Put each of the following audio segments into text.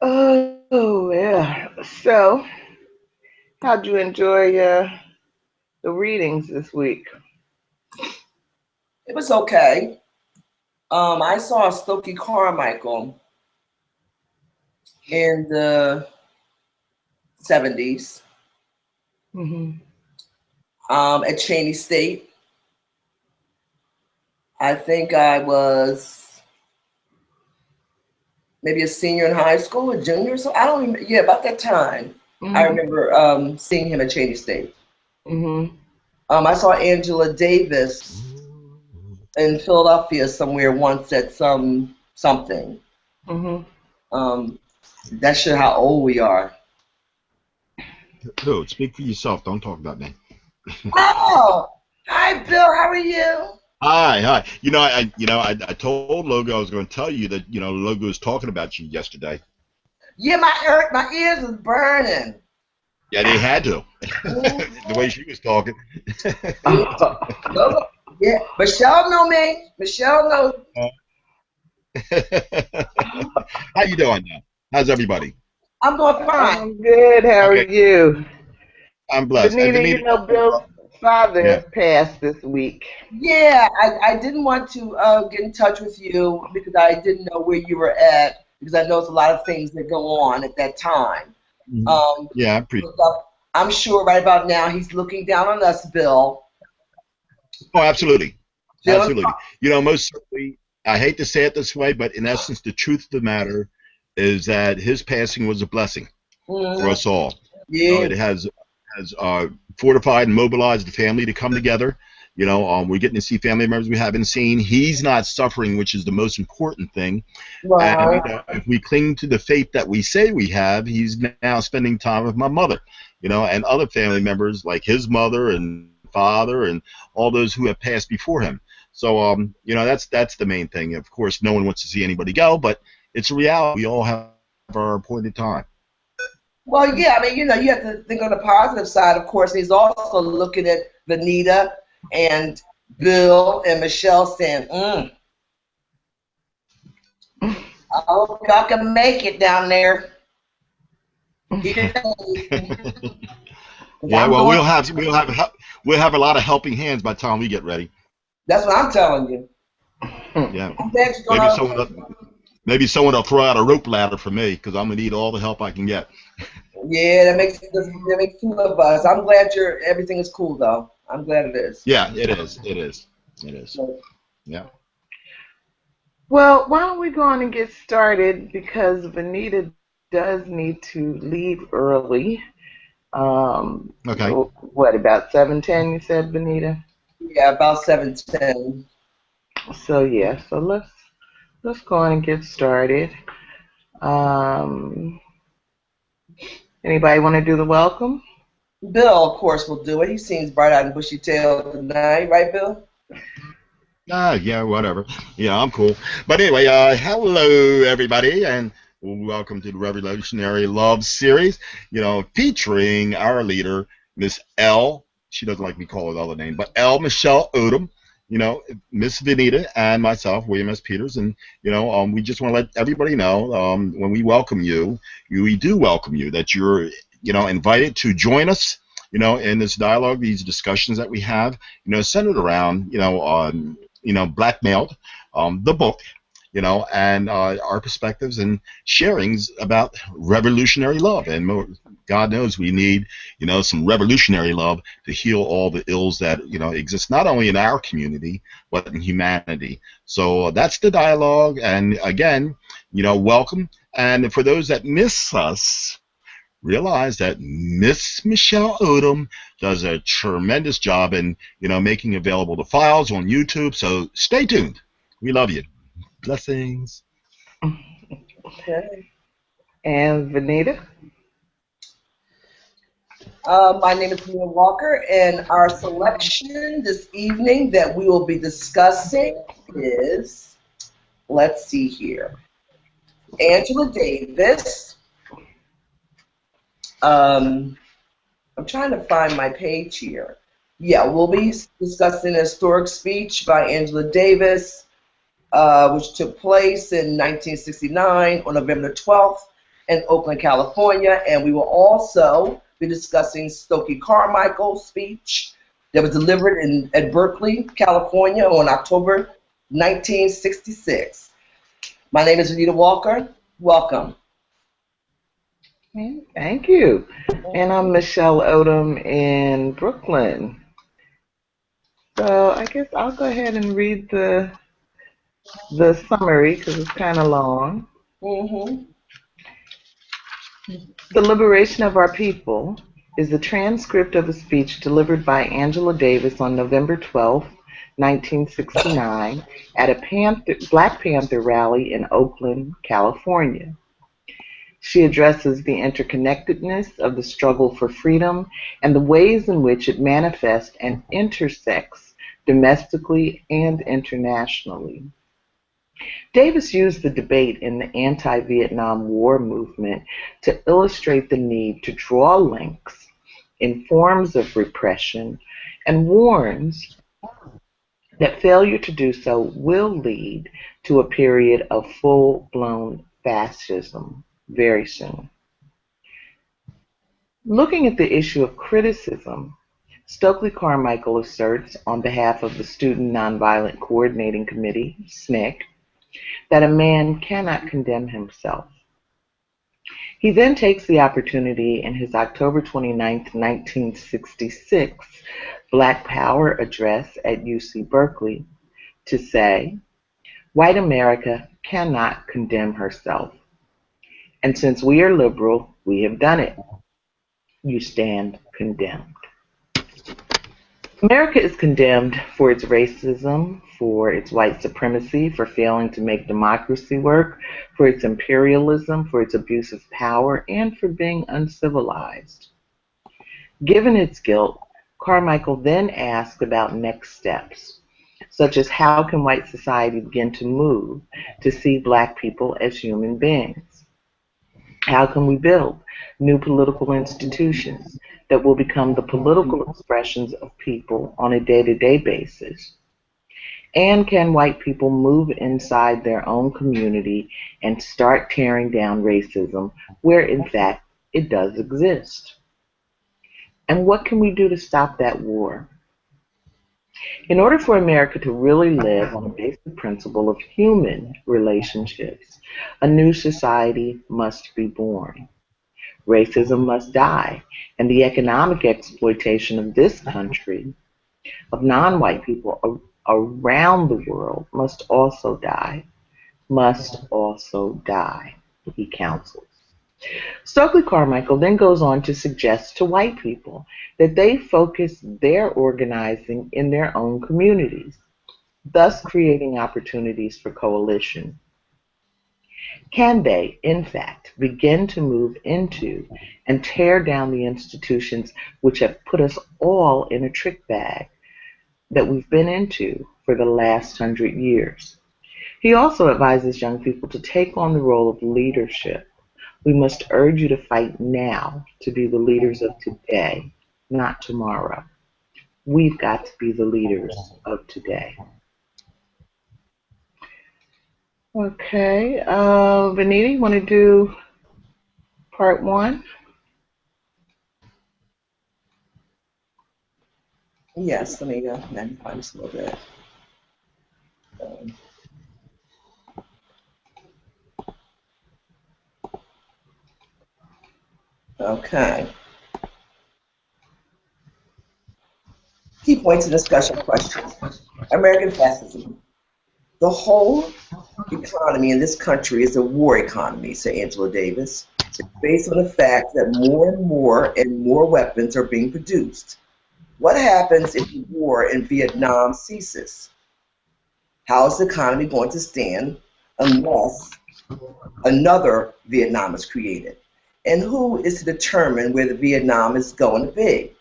Oh, yeah. So, how'd you enjoy the readings this week? It was okay. I saw Stokely Carmichael in the 70s Hmm. at Cheney State. I think I was maybe a senior in high school, a junior. So I don't even, yeah, about that time. I Hmm. remember seeing him at Cheney State. Hmm. I saw Angela Davis in Philadelphia somewhere once at something. Hmm. Um, that's sure how old we are. Who? Speak for yourself. Don't talk about me. Oh, hi Bill, how are you? Hi, hi. I told Logo I was going to tell you that Logo was talking about you yesterday. Yeah, my ears is burning. Yeah, they had to. The Mhm. way she was talking. Yeah, yeah. Michelle know me. Michelle knows. How you doing now? How's everybody? I'm doing fine. I'm good. How are Okay, you? I'm blessed. Benita, Venita, Bill's father yeah. passed this week. Yeah, I didn't want to get in touch with you because I didn't know where you were at because I know it's a lot of things that go on at that time. Mhm. Um, Yeah, I appreciate. but I'm sure right about now he's looking down on us, Bill. Oh, absolutely, Feeling, absolutely. Most certainly, I hate to say it this way, but in essence, the truth of the matter is that his passing was a blessing for mm, us all. yeah, It has fortified and mobilized the family to come together. We're getting to see family members we haven't seen. He's not suffering, which is the most important thing. And right. if we cling to the faith that we say we have, he's now spending time with my mother, and other family members like his mother and father and all those who have passed before him. So, that's the main thing. Of course, no one wants to see anybody go, but it's a reality. We all have our appointed time. Well, yeah, I mean, you have to think on the positive side, of course. He's also looking at Venita and Bill and Michelle saying, I hope y'all can make it down there. Here, 'cause Yeah, I'm well, going. we'll have a lot of helping hands by the time we get ready. That's what I'm telling you. Yeah, I'm glad you're maybe gonna. someone will, maybe someone will throw out a rope ladder for me because I'm gonna need all the help I can get. Yeah, that makes two of us. I'm glad everything is cool though. I'm glad it is. Yeah, it is. It is. It is. Yeah. Well, why don't we go on and get started because Venita does need to leave early. Okay. What about 7:10? You said, Venita. Yeah, about 7:10. So yeah, so let's go on and get started. Um, Anybody want to do the welcome? Bill, of course, will do it. He seems bright-eyed and bushy-tailed tonight, right, Bill? Yeah, whatever. Yeah, I'm cool. But anyway, hello everybody, and welcome to the Revolutionary Love series. Featuring our leader, Miss L. She doesn't like me call her the other name, but L. Michelle Odom. Miss Venita and myself, William S. Peters, and we just want to let everybody know when we welcome you, we do welcome you that you're invited to join us. In this dialogue, these discussions that we have, centered around, on blackmailed, the book, and our perspectives and sharings about revolutionary love. And God knows we need, some revolutionary love to heal all the ills that, exist not only in our community, but in humanity. So that's the dialogue. And again, welcome. And for those that miss us, realize that Miss Michelle Odom does a tremendous job in, making available the files on YouTube. So stay tuned. We love you. Blessings. Okay. And Venita? My name is Mia Walker, and our selection this evening that we will be discussing is, let's see here, Angela Davis. Um, I'm trying to find my page here. Yeah, we'll be discussing a historic speech by Angela Davis, which took place in 1969 on November 12th. in Oakland, California, and we will also be discussing Stokely Carmichael's speech that was delivered at Berkeley, California on October 1966. My name is Venita Walker. Welcome. Thank you. And I'm Michelle Odom in Brooklyn. So I guess I'll go ahead and read the summary because it's kind of long. Mm-hmm. The Liberation of Our People is the transcript of a speech delivered by Angela Davis on November 12, 1969, at a Black Panther rally in Oakland, California. She addresses the interconnectedness of the struggle for freedom and the ways in which it manifests and intersects domestically and internationally. Davis used the debate in the anti-Vietnam War movement to illustrate the need to draw links in forms of repression and warns that failure to do so will lead to a period of full-blown fascism very soon. Looking at the issue of criticism, Stokely Carmichael asserts on behalf of the Student Nonviolent Coordinating Committee, SNCC, that a man cannot condemn himself. He then takes the opportunity in his October 29, 1966 Black Power address at UC Berkeley to say, "White America cannot condemn herself. And since we are liberal, we have done it. You stand condemned." America is condemned for its racism, for its white supremacy, for failing to make democracy work, for its imperialism, for its abuse of power, and for being uncivilized. Given its guilt, Carmichael then asked about next steps, such as how can white society begin to move to see Black people as human beings? How can we build new political institutions that will become the political expressions of people on a day-to-day basis? And can white people move inside their own community and start tearing down racism where, in fact, it does exist? And what can we do to stop that war? In order for America to really live on a basic principle of human relationships, a new society must be born. Racism must die, and the economic exploitation of this country, of non-white people around the world, must also die. Must also die, he counsels. Stokely Carmichael then goes on to suggest to white people that they focus their organizing in their own communities, thus creating opportunities for coalition. Can they, in fact, begin to move into and tear down the institutions which have put us all in a trick bag that we've been into for the last 100 years? He also advises young people to take on the role of leadership. We must urge you to fight now to be the leaders of today, not tomorrow. We've got to be the leaders of today. Okay, Venita, you want to do part one? Yes, let me magnify this a little bit. Okay. Key points of discussion questions. American fascism. The whole economy in this country is a war economy, said Angela Davis. It's based on the fact that more and more weapons are being produced. What happens if the war in Vietnam ceases? How is the economy going to stand unless another Vietnam is created? And who is to determine where the Vietnam is going to be?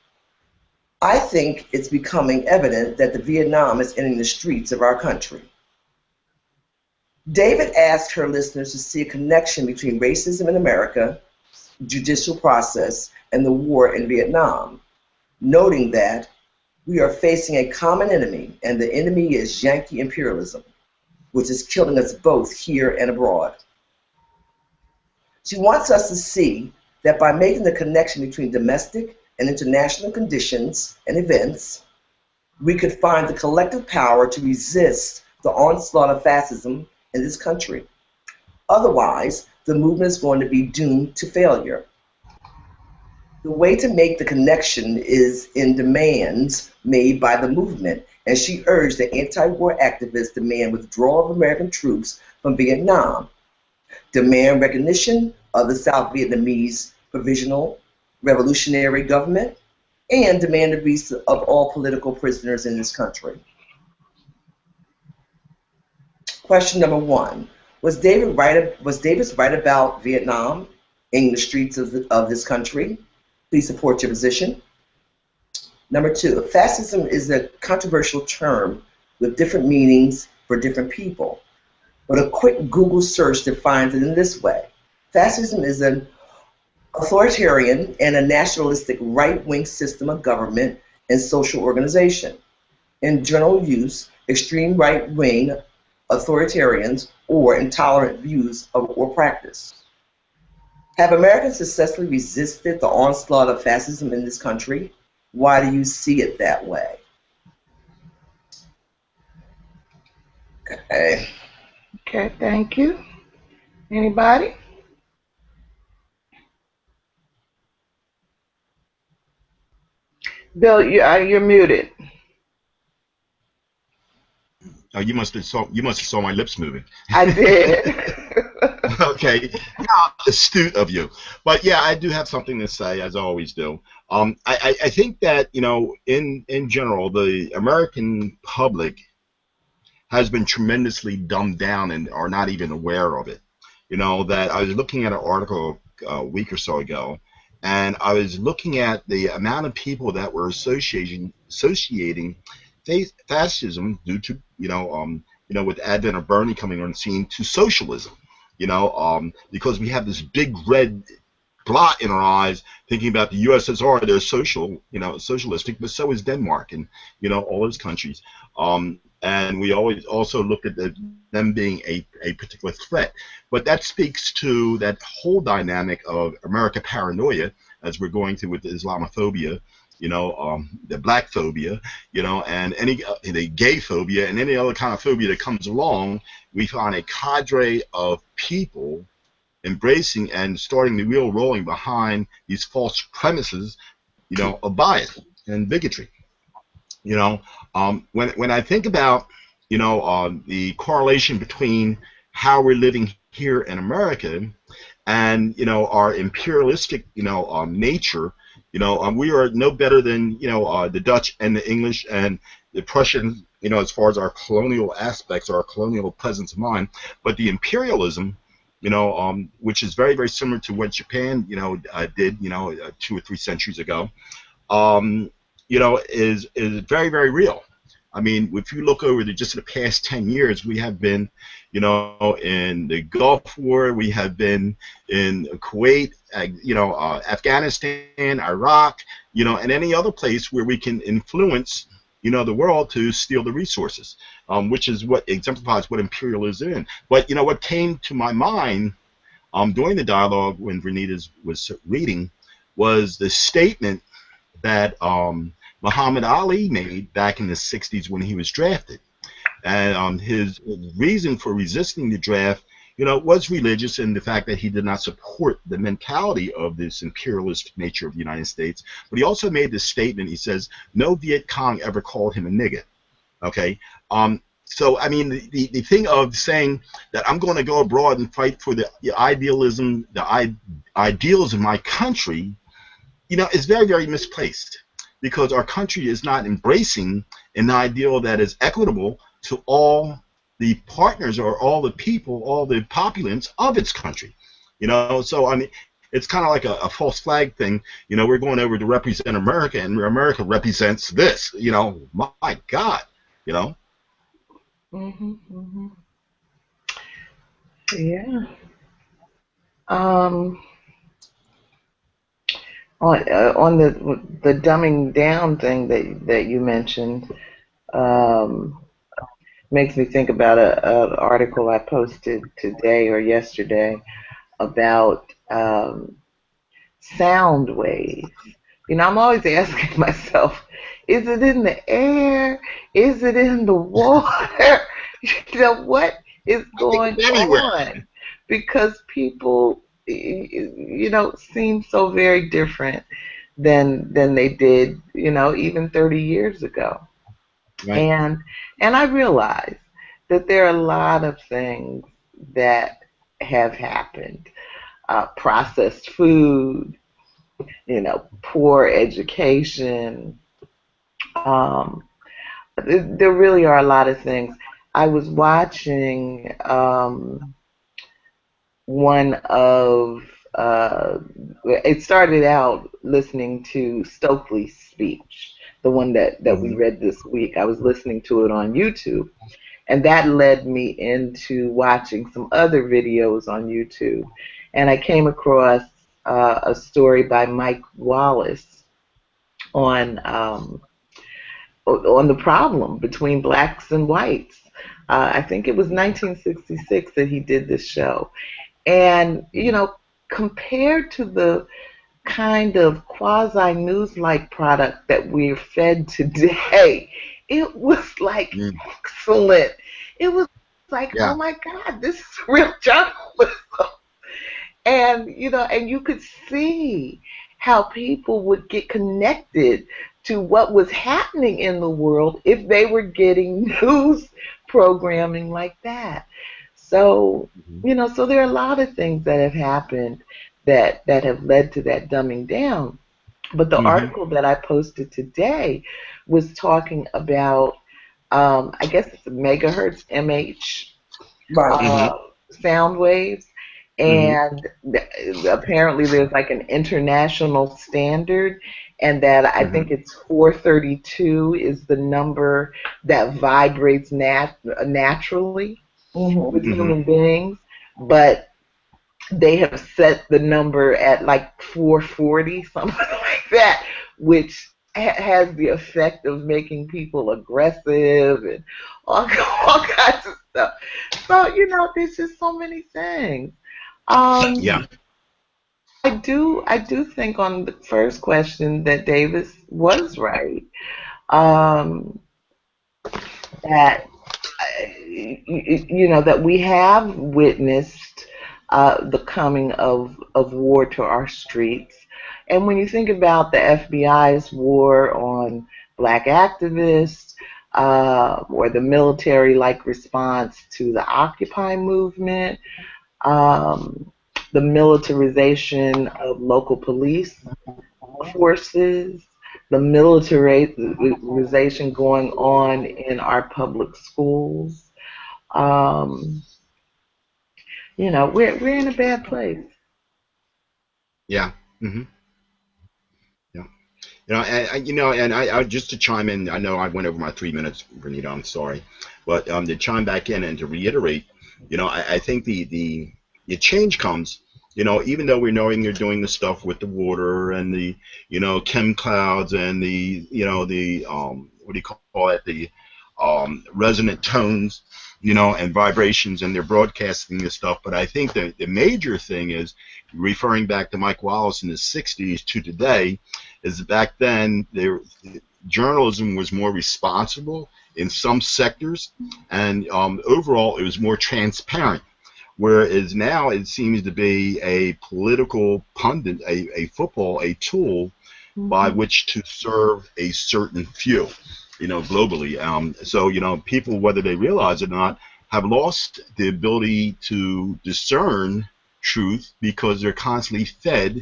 I think it's becoming evident that the Vietnam is entering the streets of our country. David asked her listeners to see a connection between racism in America, judicial process, and the war in Vietnam, noting that we are facing a common enemy, and the enemy is Yankee imperialism, which is killing us both here and abroad. She wants us to see that by making the connection between domestic and international conditions and events, we could find the collective power to resist the onslaught of fascism in this country. Otherwise, the movement is going to be doomed to failure. The way to make the connection is in demands made by the movement, and she urged the anti-war activists demand withdrawal of American troops from Vietnam, demand recognition of the South Vietnamese Provisional Revolutionary Government, and demand the release of all political prisoners in this country. Question number 1. Was Davis right about Vietnam in the streets of this country? Please support your position. Number 2. Fascism is a controversial term with different meanings for different people, but a quick Google search defines it in this way. Fascism is an authoritarian and a nationalistic right-wing system of government and social organization. In general use, extreme right-wing authoritarians or intolerant views or practice. Have Americans successfully resisted the onslaught of fascism in this country? Why do you see it that way? Okay. Okay, thank you. Anybody? Bill, you're muted. Oh, you must have saw my lips moving. I did. Okay, how astute of you. But yeah, I do have something to say, as I always do. I think that, in general, the American public has been tremendously dumbed down and are not even aware of it. That I was looking at an article a week or so ago, and I was looking at the amount of people that were associating fascism due to, with the advent of Bernie coming on the scene, to socialism. Because we have this big red blot in our eyes thinking about the USSR. They're socialistic, but so is Denmark and, all those countries. And we always also look at them being a particular threat. But that speaks to that whole dynamic of America paranoia, as we're going through with the Islamophobia, the black phobia, and the gay phobia and any other kind of phobia that comes along. We find a cadre of people embracing and starting the wheel rolling behind these false premises, of bias and bigotry. When I think about, the correlation between how we're living here in America and, our imperialistic, nature, we are no better than, the Dutch and the English and the Prussians, as far as our colonial aspects, our colonial presence of mind. But the imperialism, which is very, very similar to what Japan, did, 2 or 3 centuries ago, is very, very real. I mean, if you look over just the past 10 years, we have been, in the Gulf War, we have been in Kuwait, Afghanistan, Iraq, and any other place where we can influence, the world to steal the resources, which is what exemplifies what imperialism is. But, what came to my mind during the dialogue when Venita was reading was the statement that Muhammad Ali made back in the 60s when he was drafted. And his reason for resisting the draft, was religious, and the fact that he did not support the mentality of this imperialist nature of the United States. But he also made this statement. He says, no Viet Cong ever called him a nigger. Okay? So, I mean, the thing of saying that I'm going to go abroad and fight for the idealism, the ideals of my country, is very, very misplaced, because our country is not embracing an ideal that is equitable to all the partners or all the people, all the populace of its country. So I mean, it's kind of like a false flag thing. We're going over to represent America, and America represents this. My God. Mm-hmm. Yeah. On the dumbing down thing that you mentioned, makes me think about an article I posted today or yesterday about um, sound waves. You know, I'm always asking myself, is it in the air? Is it in the water? You know, what is I think going it's everywhere. on? Because people, you know, seem so very different than they did, you know, even 30 years ago. Right. And and I realize that there are a lot of things that have happened. Processed food, you know, poor education. Um, there really are a lot of things. I was watching one of it started out listening to Stokely's speech, the one that we Hmm. read this week. I was listening to it on YouTube, and that led me into watching some other videos on YouTube. And I came across a story by Mike Wallace on on the problem between blacks and whites. I think it was 1966 that he did this show. And, you know, compared to the kind of quasi news like product that we're fed today, it was like Mm. excellent. It was like, oh Yeah. my God, this is real journalism. And, you know, and you could see how people would get connected to what was happening in the world if they were getting news programming like that. So, Hmm. you know, so there are a lot of things that have happened that have led to that dumbing down. But the Hmm. article that I posted today was talking about, I guess it's megahertz, MH, Right. Hmm. uh, sound waves, Hmm. and apparently there's like an international standard, and that I Hmm. think it's 432 is the number that vibrates naturally Mm-hmm. with Hmm. human beings, but they have set the number at like 440, something like that, which has the effect of making people aggressive and all, all kinds of stuff. So, you know, there's just so many things. Yeah. I do think on the first question that Davis was right. Um, that you know that we have witnessed the coming of war to our streets, and when you think about the FBI's war on black activists, or the military-like response to the Occupy movement, um, the militarization of local police forces, the militarization going on in our public schools. Um, you know, we're in a bad place. Yeah. Hmm. Yeah. And I just to chime in, I know I went over my 3 minutes, Venita. I'm sorry, but to chime back in and to reiterate, I think the change comes, even though we're knowing they're doing the stuff with the water and the, chem clouds and the, the what do you call it, the resonant tones, and vibrations, and they're broadcasting this stuff. But I think the major thing is referring back to Mike Wallace in the '60s to today is back then there journalism was more responsible in some sectors, and overall it was more transparent. Whereas now it seems to be a political pundit, a football, a tool by Hmm. which to serve a certain few, globally. So, people, whether they realize it or not, have lost the ability to discern truth because they're constantly fed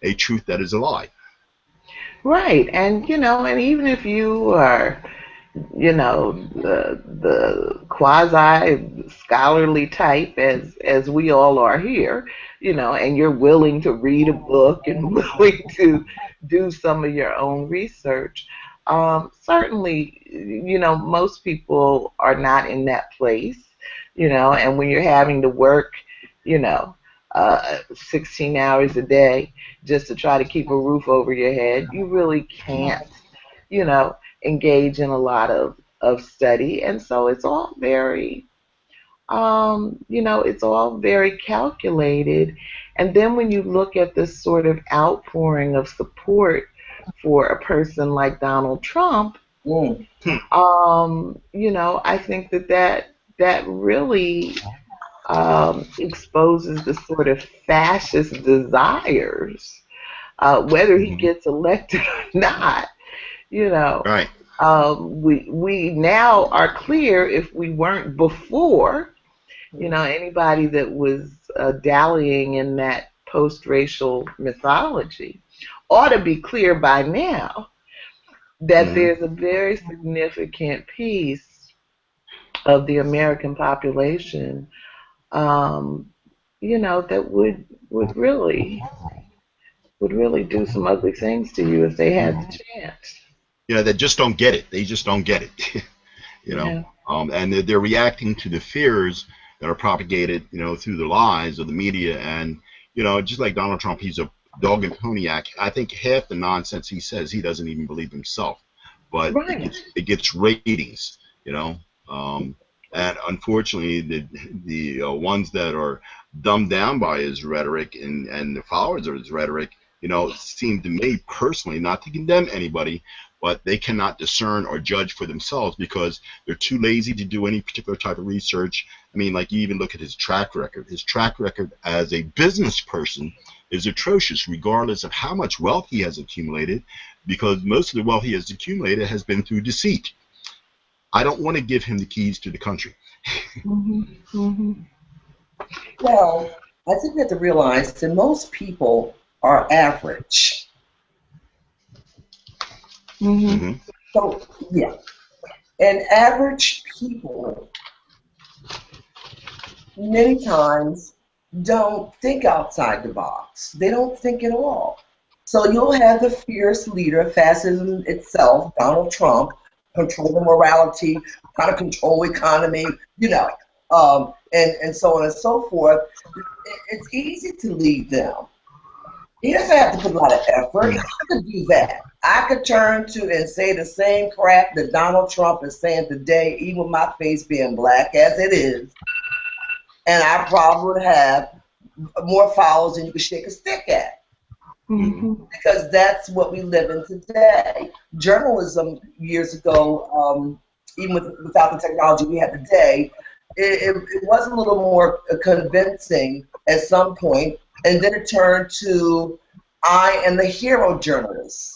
a truth that is a lie. Right, and you know, and even if you are, you know, the quasi scholarly type as we all are here, you know, and you're willing to read a book and willing to do some of your own research. Certainly, you know, most people are not in that place, you know, and when you're having to work, you know, 16 hours a day just to try to keep a roof over your head, you really can't, you know, engage in a lot of study. And so it's all very You know, it's all very calculated. And then when you look at this sort of outpouring of support for a person like Donald Trump, Mm. you know, I think that really exposes the sort of fascist desires, whether he Hmm. gets elected or not. You know, Right. we now are clear, if we weren't before, you know, anybody that was dallying in that post-racial mythology ought to be clear by now that Hmm. there's a very significant piece of the American population, um, you know, that would really do some ugly things to you if they had the chance. You know, they just don't get it. They just don't get it. You know, Yeah. and they're reacting to the fears that are propagated, you know, through the lies of the media. And you know, just like Donald Trump, he's a dog and poniac. I think half the nonsense he says he doesn't even believe himself, but Right. it gets ratings, you know. Um, and unfortunately, the ones that are dumbed down by his rhetoric and the followers of his rhetoric, you know, seem to me personally, not to condemn anybody, but they cannot discern or judge for themselves because they're too lazy to do any particular type of research. I mean, like you even look at his track record. His track record as a business person is atrocious, regardless of how much wealth he has accumulated, because most of the wealth he has accumulated has been through deceit. I don't want to give him the keys to the country. Hmm. Hmm. Well, I think we have to realize that most people are average. Hmm. Hmm. So, yeah. And average people many times don't think outside the box. They don't think at all. So you'll have the fierce leader, fascism itself, Donald Trump, control the morality, kind of control economy, you know, and so on and so forth. It's easy to lead them. He doesn't have to put a lot of effort. I could do that. I could turn to and say the same crap that Donald Trump is saying today, even with my face being black as it is, and I probably would have more followers than you could shake a stick at. Hmm. Hmm. Because that's what we live in today. Journalism years ago, even without the technology we have today, it was a little more convincing at some point, and then it turned to I am the hero journalist.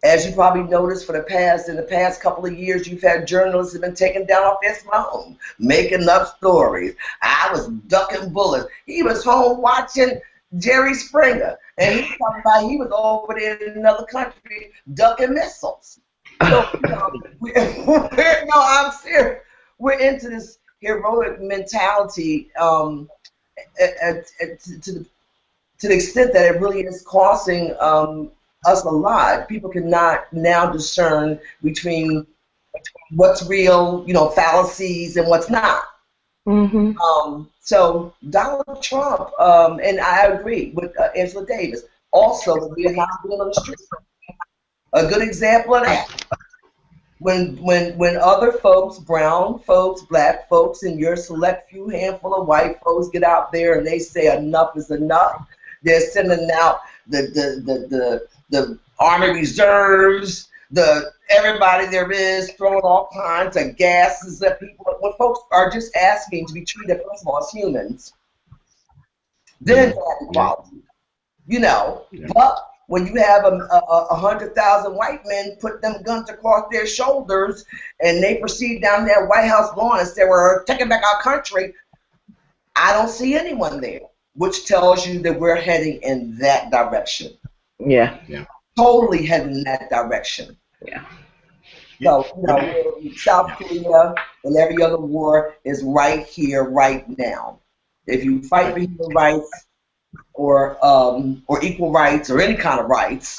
As you probably noticed in the past couple of years, you've had journalists that have been taken down off their throne, making up stories. I was ducking bullets. He was home watching Jerry Springer, and he talking about he was over there in another country ducking missiles. So, you know, no, I'm serious. We're into this heroic mentality to the extent that it really is costing us a lot. People cannot now discern between what's real, you know, fallacies and what's not. Hmm. So Donald Trump, and I agree with Angela Davis, also the Vietnam being on the street. A good example of that. When other folks, brown folks, black folks, and your select few handful of white folks get out there and they say enough is enough, they're sending out the Army Reserves, the everybody there is throwing all kinds of gases at people. When folks are just asking to be treated first of all as humans, then Hmm. to have Yeah. equality, you know. Yeah. But when you have a 100,000 white men put them guns across their shoulders and they proceed down that White House lawn and say, we're taking back our country, I don't see anyone there, which tells you that we're heading in that direction. Yeah. Yeah. Totally heading in that direction. Yeah. You, So, you you know, know. South Yeah. Korea and every other war is right here, right now. If you fight Right. for human rights or equal rights or any kind of rights,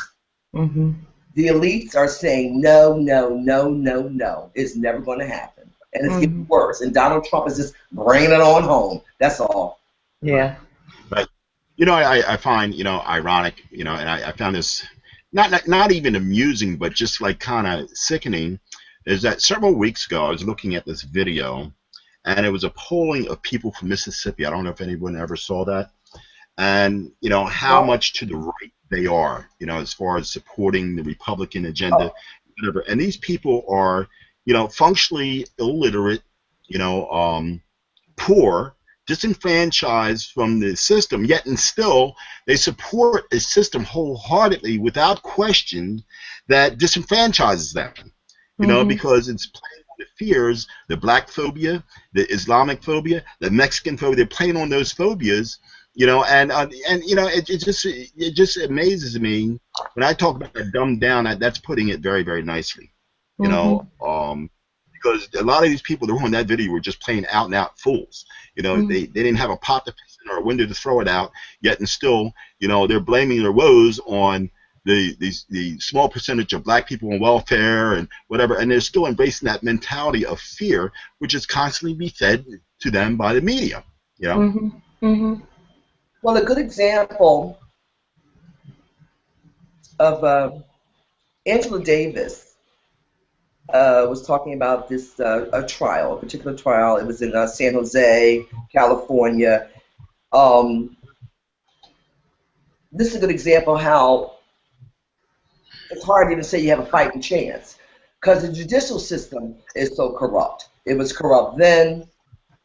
Hmm. the elites are saying no, no, no, no, no. It's never going to happen. And it's getting Hmm. worse. And Donald Trump is just bringing it on home. That's all. Right. Yeah. But you know, I find, you know, ironic, you know, and I found this not even amusing, but just like kind of sickening, is that several weeks ago I was looking at this video, and it was a polling of people from Mississippi. I don't know if anyone ever saw that. And, how much to the right they are, as far as supporting the Republican agenda, whatever. And these people are, functionally illiterate, poor, disenfranchised from the system, yet and still they support a system wholeheartedly without question that disenfranchises them, because it's playing on the fears, the black phobia, the Islamic phobia, the Mexican phobia. They're playing on those phobias, it just amazes me when I talk about that dumbed down. That's putting it very, very nicely, because a lot of these people that were on that video were just plain out and out fools. They didn't have a pot to piss in or a window to throw it out, yet and still, they're blaming their woes on the small percentage of black people on welfare and whatever, and they're still embracing that mentality of fear, which is constantly be fed to them by the media. Well, a good example of Angela Davis was talking about this a particular trial. It was in San Jose, California. This is a good example how it's hard to even say you have a fighting chance, because the judicial system is so corrupt. It was corrupt then,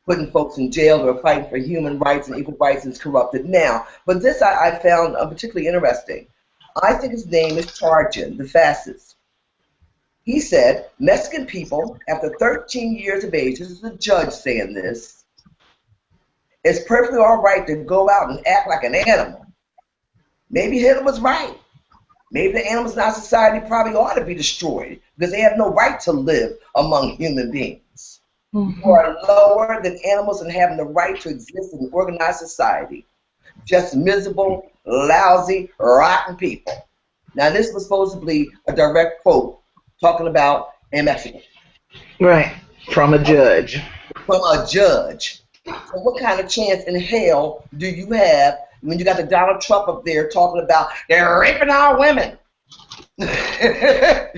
putting folks in jail who are fighting for human rights and equal rights, is corrupted now. But this I found particularly interesting. I think his name is Chargin, the fascist. He said, Mexican people, after 13 years of age, this is the judge saying this, it's perfectly all right to go out and act like an animal. Maybe Hitler was right. Maybe the animals in our society probably ought to be destroyed because they have no right to live among human beings. Who are lower than animals and having the right to exist in an organized society. Just miserable, lousy, rotten people. Now, this was supposed to be a direct quote talking about a Mexican. Right, from a judge. From a judge. So what kind of chance in hell do you have when you got the Donald Trump up there talking about they're raping our women? They're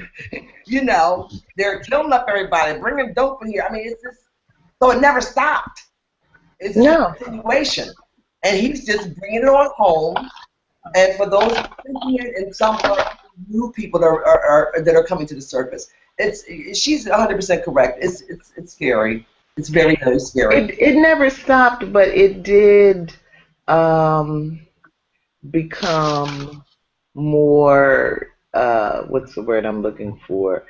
killing up everybody, bringing dope in here. I mean, it's just, so it never stopped. It's a continuation. And he's just bringing it on home. And for those thinking it, and some new people that are coming to the surface, she's 100% correct. It's scary. It's very, very scary. It never stopped, but it did become more, what's the word I'm looking for,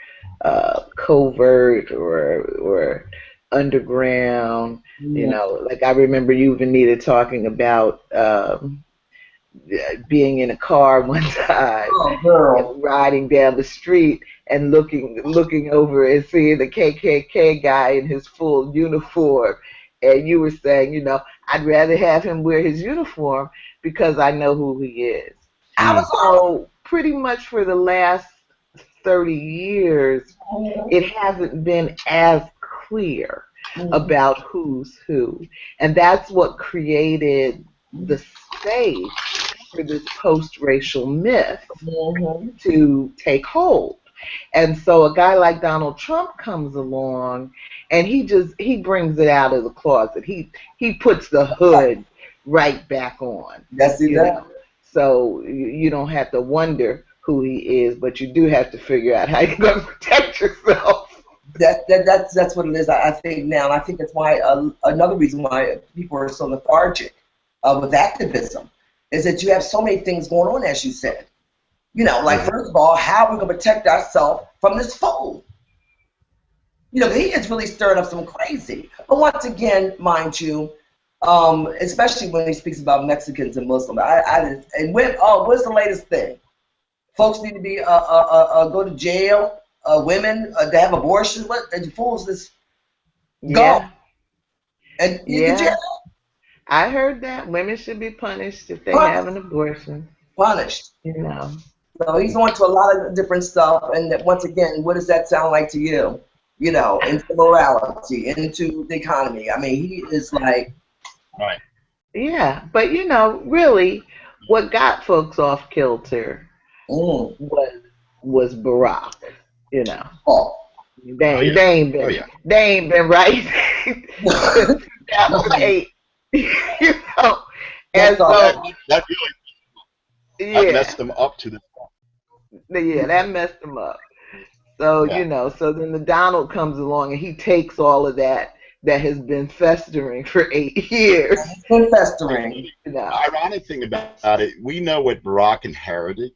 covert or underground. Like I remember you, Venita, talking about being in a car one time, riding down the street and looking over and seeing the KKK guy in his full uniform, and you were saying, I'd rather have him wear his uniform because I know who he is. So pretty much for the last 30 years, it hasn't been as clear about who's who. And that's what created the space for this post-racial myth to take hold. And so a guy like Donald Trump comes along and he brings it out of the closet. He puts the hood right back on. Yes, he does. So you don't have to wonder who he is, but you do have to figure out how you're going to protect yourself. That's what it is, I think now. And I think that's why another reason why people are so lethargic with activism is that you have so many things going on, as you said. First of all, how are we going to protect ourselves from this fool? He is really stirring up some crazy. But once again, mind you, especially when he speaks about Mexicans and Muslims, what's the latest thing? Folks need to be go to jail. Women to have abortions. What the fools this go? Yeah. And you can jail. I heard that women should be punished if they have an abortion. Punished. So he's on to a lot of different stuff, and once again, what does that sound like to you? Into morality, into the economy. I mean, he is like. Right. Yeah, but really, what got folks off kilter was Barack. Oh. Oh yeah. Oh yeah. They ain't been right since 2008. You know, That's and all. That so that really that yeah, messed them up to the yeah, that messed them up. So, yeah. so then the Donald comes along and he takes all of that that has been festering for 8 years, It's been And festering. you know. the ironic thing about it, we know what Barack inherited,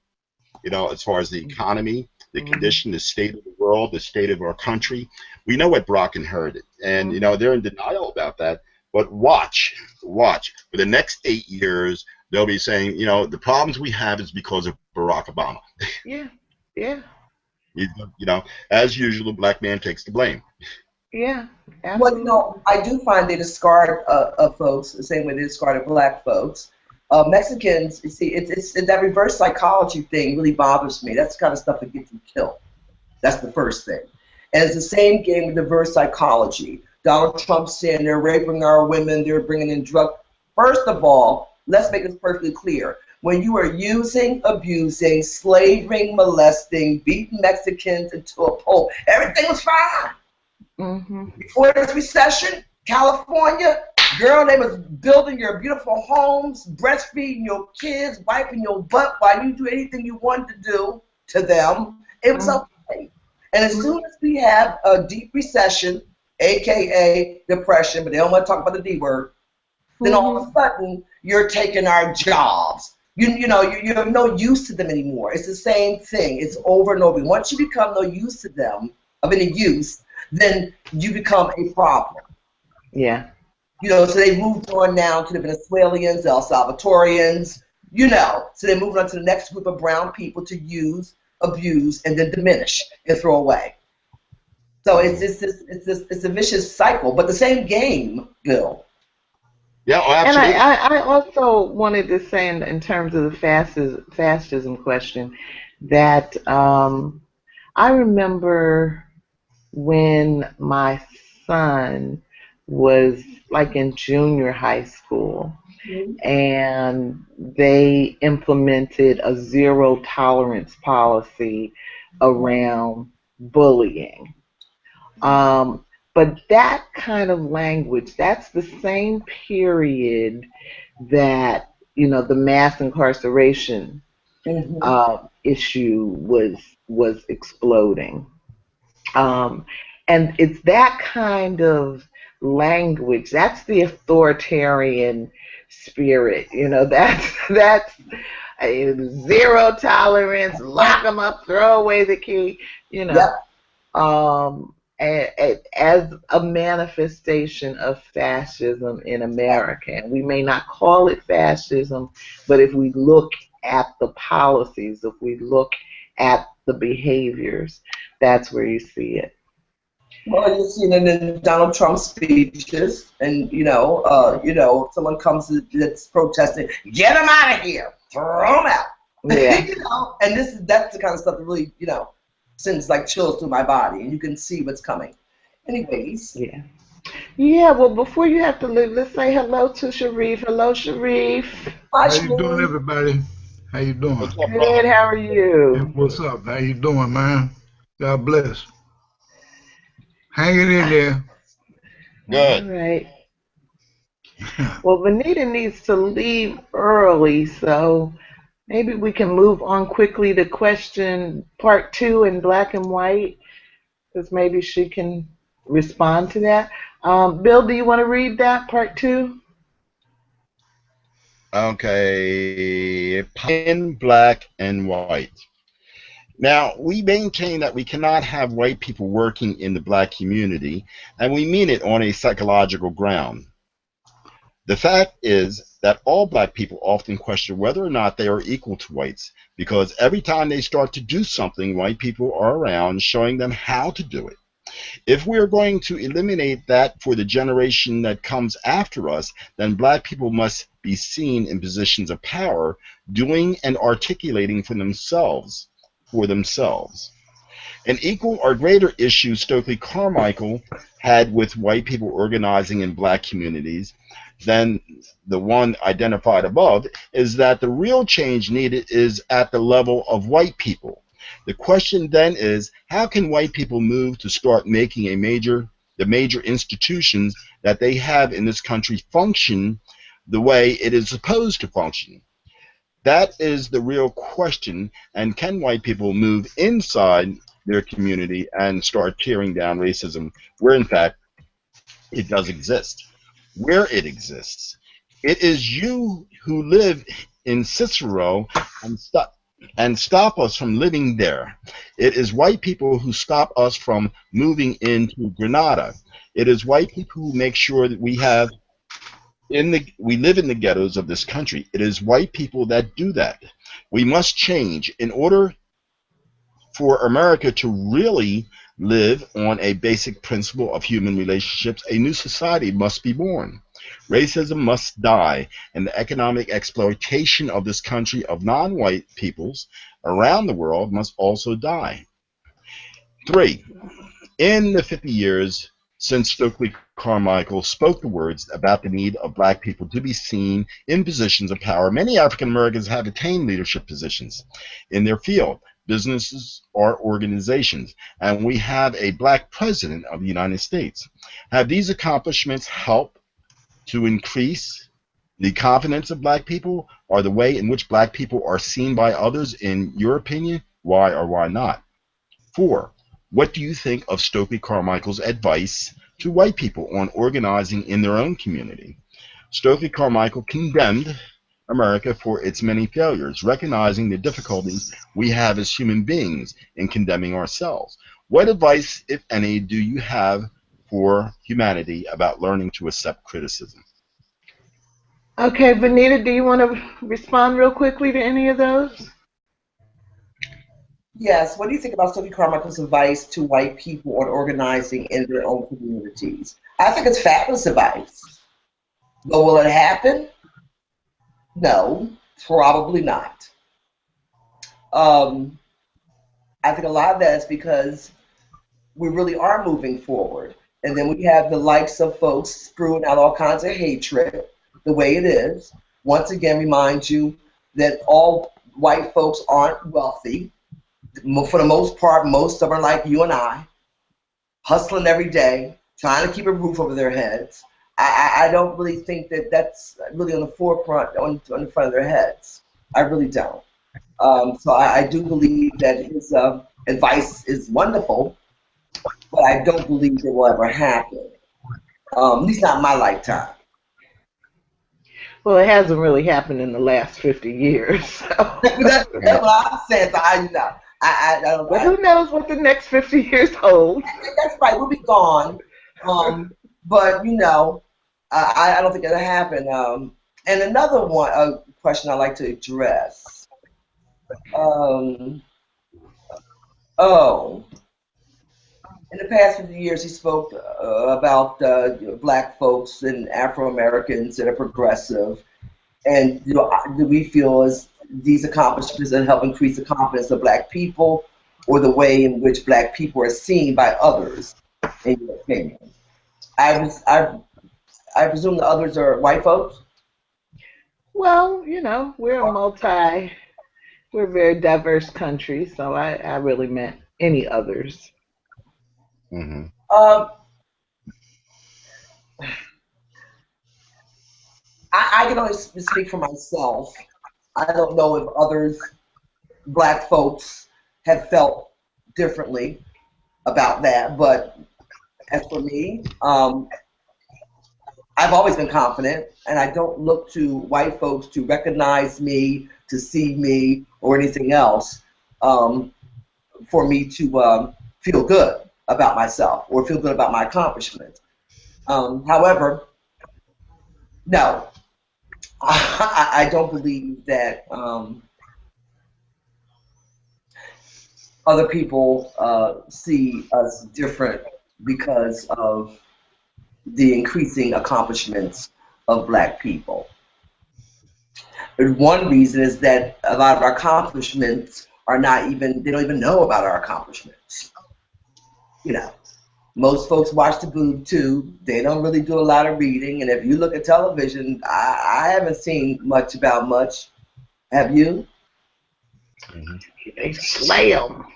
as far as the economy, the Hmm. condition, the state of the world, the state of our country. We know what Barack inherited. And, Hmm. they're in denial about that. But watch. For the next 8 years, they'll be saying, the problems we have is because of Barack Obama. Yeah, yeah, You, you know, as usual, the black man takes the blame. yeah, Well, absolutely. I do find they discard folks the same way they discarded black folks. Mexicans, you see, it's that reverse psychology thing really bothers me. That's the kind of stuff that gets you killed. That's the first thing. And it's the same game with reverse psychology. Donald Trump saying they're raping our women, they're bringing in drugs. First of all, let's make this perfectly clear. When you are using, abusing, slaving, molesting, beating Mexicans into a pulp, everything was fine. Hmm. Before this recession, California, girl, they was building your beautiful homes, breastfeeding your kids, wiping your butt while you do anything you wanted to do to them. It was okay. And as soon as we have a deep recession, aka depression, but they don't want to talk about the D word, then all of Hmm. a sudden you're taking our jobs. You have no use to them anymore. It's the same thing. It's over and over. Once you become no use to them, of any use, then you become a problem. Yeah. So they moved on now to the Venezuelans, the El Salvadorians, so they moved on to the next group of brown people to use, abuse, and then diminish and throw away. So it's a vicious cycle, but the same game, Bill. Yeah, oh, And absolutely. I also wanted to say in terms of the fascism question that I remember when my son was like in junior high school and they implemented a zero tolerance policy around bullying. Um, but that kind of language, that's the same period that, the mass incarceration Mm-hmm. issue was exploding. Um, and it's that kind of language, that's the authoritarian spirit, that's zero tolerance, lock them up, throw away the key, you Yep. know as a manifestation of fascism in America. And we may not call it fascism, but if we look at the policies, if we look at the behaviors, that's where you see it. Well, you see it in Donald Trump's speeches, and someone comes that's protesting, get him out of here, throw him out, Yeah, and that's the kind of stuff that really, sends like chills through my body, and you can see what's coming. Anyways, yeah. Yeah, well, before you have to leave, let's say hello to Shareef. Hello, Shareef. hi, How you doing, Shmi. everybody? How you doing? What's up, brother? Good, how are Hey, you? what's up? How you doing, man? God bless. Hanging in there. All Good. right. Well, Venita needs to leave early, so maybe we can move on quickly to question part two in black and white, because maybe she can respond to that. Bill, do you want to read that part two? Okay. In black and white. Now, we maintain that we cannot have white people working in the black community, and we mean it on a psychological ground. The fact is that all black people often question whether or not they are equal to whites, because every time they start to do something, white people are around showing them how to do it. If we're going to eliminate that for the generation that comes after us, then black people must be seen in positions of power, doing and articulating for themselves. An equal or greater issue Stokely Carmichael had with white people organizing in black communities than the one identified above is that the real change needed is at the level of white people. The question then is, how can white people move to start making the major institutions that they have in this country function the way it is supposed to function? That is the real question. And can white people move inside their community and start tearing down racism where, in fact, it does exist? Where it exists. It is you who live in Cicero and stop us from living there. It is white people who stop us from moving into Grenada. It is white people who make sure that we live in the ghettos of this country. It is white people that do that. We must change in order for America to really live on a basic principle of human relationships. A new society must be born. Racism must die, and the economic exploitation of this country of non-white peoples around the world must also die. 3. In the 50 years since Stokely Carmichael spoke the words about the need of black people to be seen in positions of power, many African Americans have attained leadership positions in their field, businesses or organizations, and we have a black president of the United States. Have these accomplishments helped to increase the confidence of black people, or the way in which black people are seen by others, in your opinion? Why or why not? 4. What do you think of Stokely Carmichael's advice to white people on organizing in their own community? Stokely Carmichael condemned America for its many failures, recognizing the difficulties we have as human beings in condemning ourselves. What advice, if any, do you have for humanity about learning to accept criticism? Okay, Venita, do you want to respond real quickly to any of those? Yes. What do you think about Stokely Carmichael's advice to white people on organizing in their own communities? I think it's fabulous advice. But will it happen? No, probably not. I think a lot of that is because we really are moving forward. And then we have the likes of folks spewing out all kinds of hatred, the way it is. Once again, remind you that all white folks aren't wealthy. For the most part, most of them are like you and I, hustling every day, trying to keep a roof over their heads. I don't really think that that's really on the forefront, on the front of their heads. I really don't. So I do believe that his advice is wonderful, but I don't believe it will ever happen. At least not in my lifetime. Well, it hasn't really happened in the last 50 years. So. That's what I'm saying. So I don't. But who knows what the next 50 years hold? That's right. We'll be gone. But I don't think it'll happen. And another one, question I'd like to address. In the past 50 years, he spoke about black folks and Afro Americans that are progressive, and do we feel as these accomplishments that help increase the confidence of black people, or the way in which black people are seen by others, in your opinion? I presume the others are white folks? Well, we're a very diverse country, so I really meant any others. Mm-hmm. I can only speak for myself. I don't know if others, black folks, have felt differently about that, but as for me, I've always been confident, and I don't look to white folks to recognize me, to see me, or anything else for me to feel good about myself or feel good about my accomplishments. However, no, I don't believe that other people see us different because of the increasing accomplishments of black people. And one reason is that a lot of our accomplishments are they don't even know about our accomplishments. Most folks watch the boob tube. They don't really do a lot of reading. And if you look at television, I haven't seen much about much. Have you? Mhm. They slay them.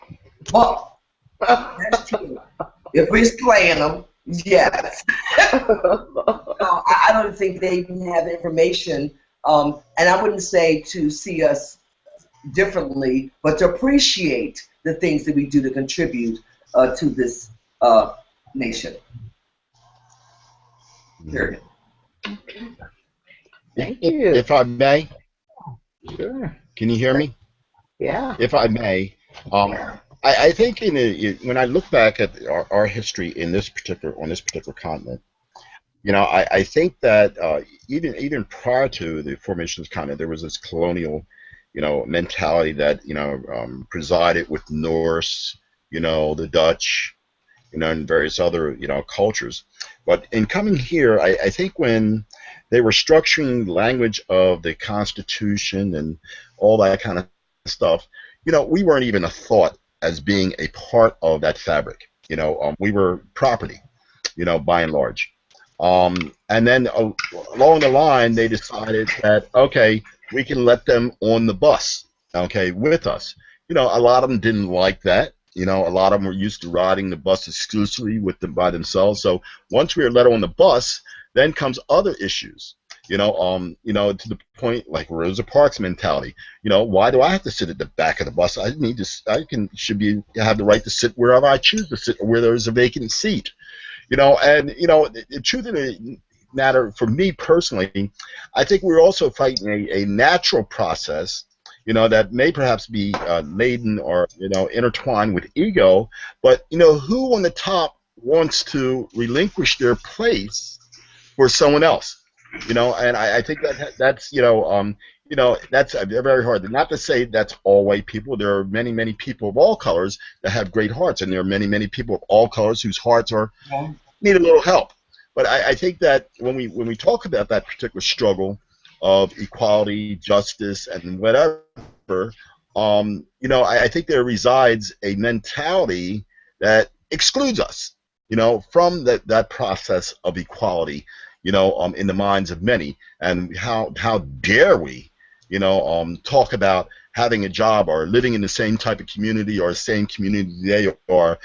Well, that's true. If we're slaying them, yes. No, I don't think they even have information, and I wouldn't say to see us differently, but to appreciate the things that we do to contribute to this nation. Period. Thank you. If I may, Sure. can you hear me? Yeah. If I may, um, I think when I look back at our history in this particular on this particular continent, I think that even prior to the formation of this continent, there was this colonial, mentality that presided with Norse, the Dutch, and various other, cultures. But in coming here, I think when they were structuring the language of the Constitution and all that kind of stuff, we weren't even a thought as being a part of that fabric. We were property, by and large. And then along the line, they decided that, okay, we can let them on the bus, okay, with us. A lot of them didn't like that. A lot of them were used to riding the bus exclusively by themselves. So once we were let on the bus, then comes other issues. To the point like Rosa Parks mentality. Why do I have to sit at the back of the bus? Should have the right to sit wherever I choose to sit, or where there's a vacant seat. The truth of the matter, for me personally, I think we're also fighting a natural process, that may perhaps be laden or intertwined with ego. But who on the top wants to relinquish their place for someone else? And I think that's that's very hard. Not to say that's all white people. There are many, many people of all colors that have great hearts, and there are many, many people of all colors whose hearts need a little help. But I think that when we talk about that particular struggle of equality, justice, and whatever, I think there resides a mentality that excludes us, from that process of equality, in the minds of many. And how dare we, talk about having a job or living in the same type of community or the same community they are,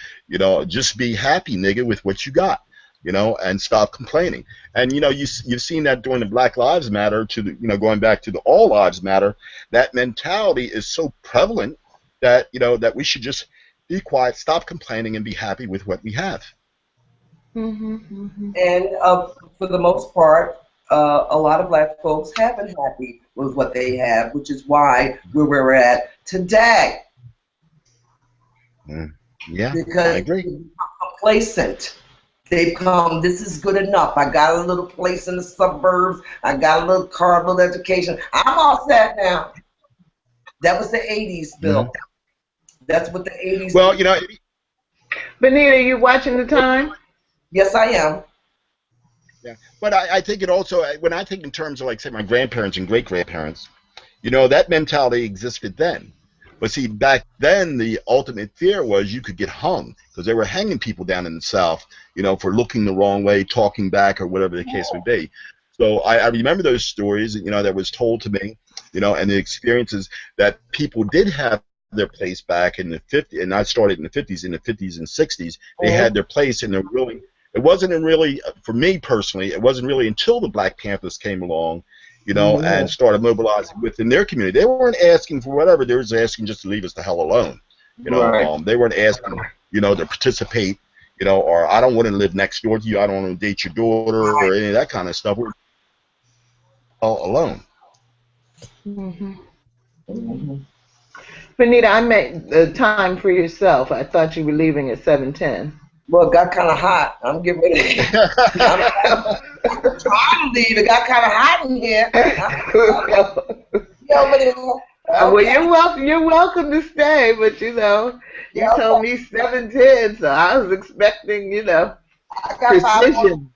just be happy, nigga, with what you got, and stop complaining. And you've seen that during the Black Lives Matter to the, going back to the All Lives Matter. That mentality is so prevalent that that we should just be quiet, stop complaining, and be happy with what we have. And for the most part, a lot of black folks have been happy with what they have, which is why we're where we're at today. Yeah, because I agree. they've become complacent. They've come, this is good enough. I got a little place in the suburbs. I got a little car, a little education. I'm all set now. That was the 80s, Bill. That's what the 80s. Well, Venita, you watching the time? Yes, I am. Yeah, but I think it also, when I think in terms of, like, say, my grandparents and great-grandparents, that mentality existed then. But see, back then, the ultimate fear was you could get hung, because they were hanging people down in the South, for looking the wrong way, talking back, or whatever the case may be. So I remember those stories, that was told to me, and the experiences that people did have their place back in the 50s, and I started in the 50s, and 60s, they had their place, and it wasn't really, for me personally, it wasn't really until the Black Panthers came along, and started mobilizing within their community. They weren't asking for whatever. They were just asking just to leave us the hell alone. Right. They weren't asking, to participate, or I don't want to live next door to you. I don't want to date your daughter or any of that kind of stuff. We're all alone. Benita, I made the time for yourself. I thought you were leaving at 7:10. Well, it got kind of hot. I'm getting ready. I'm trying to leave. It got kind of hot in here. Well, you're welcome to stay, but you told me 7:10, so I was expecting, I got precision.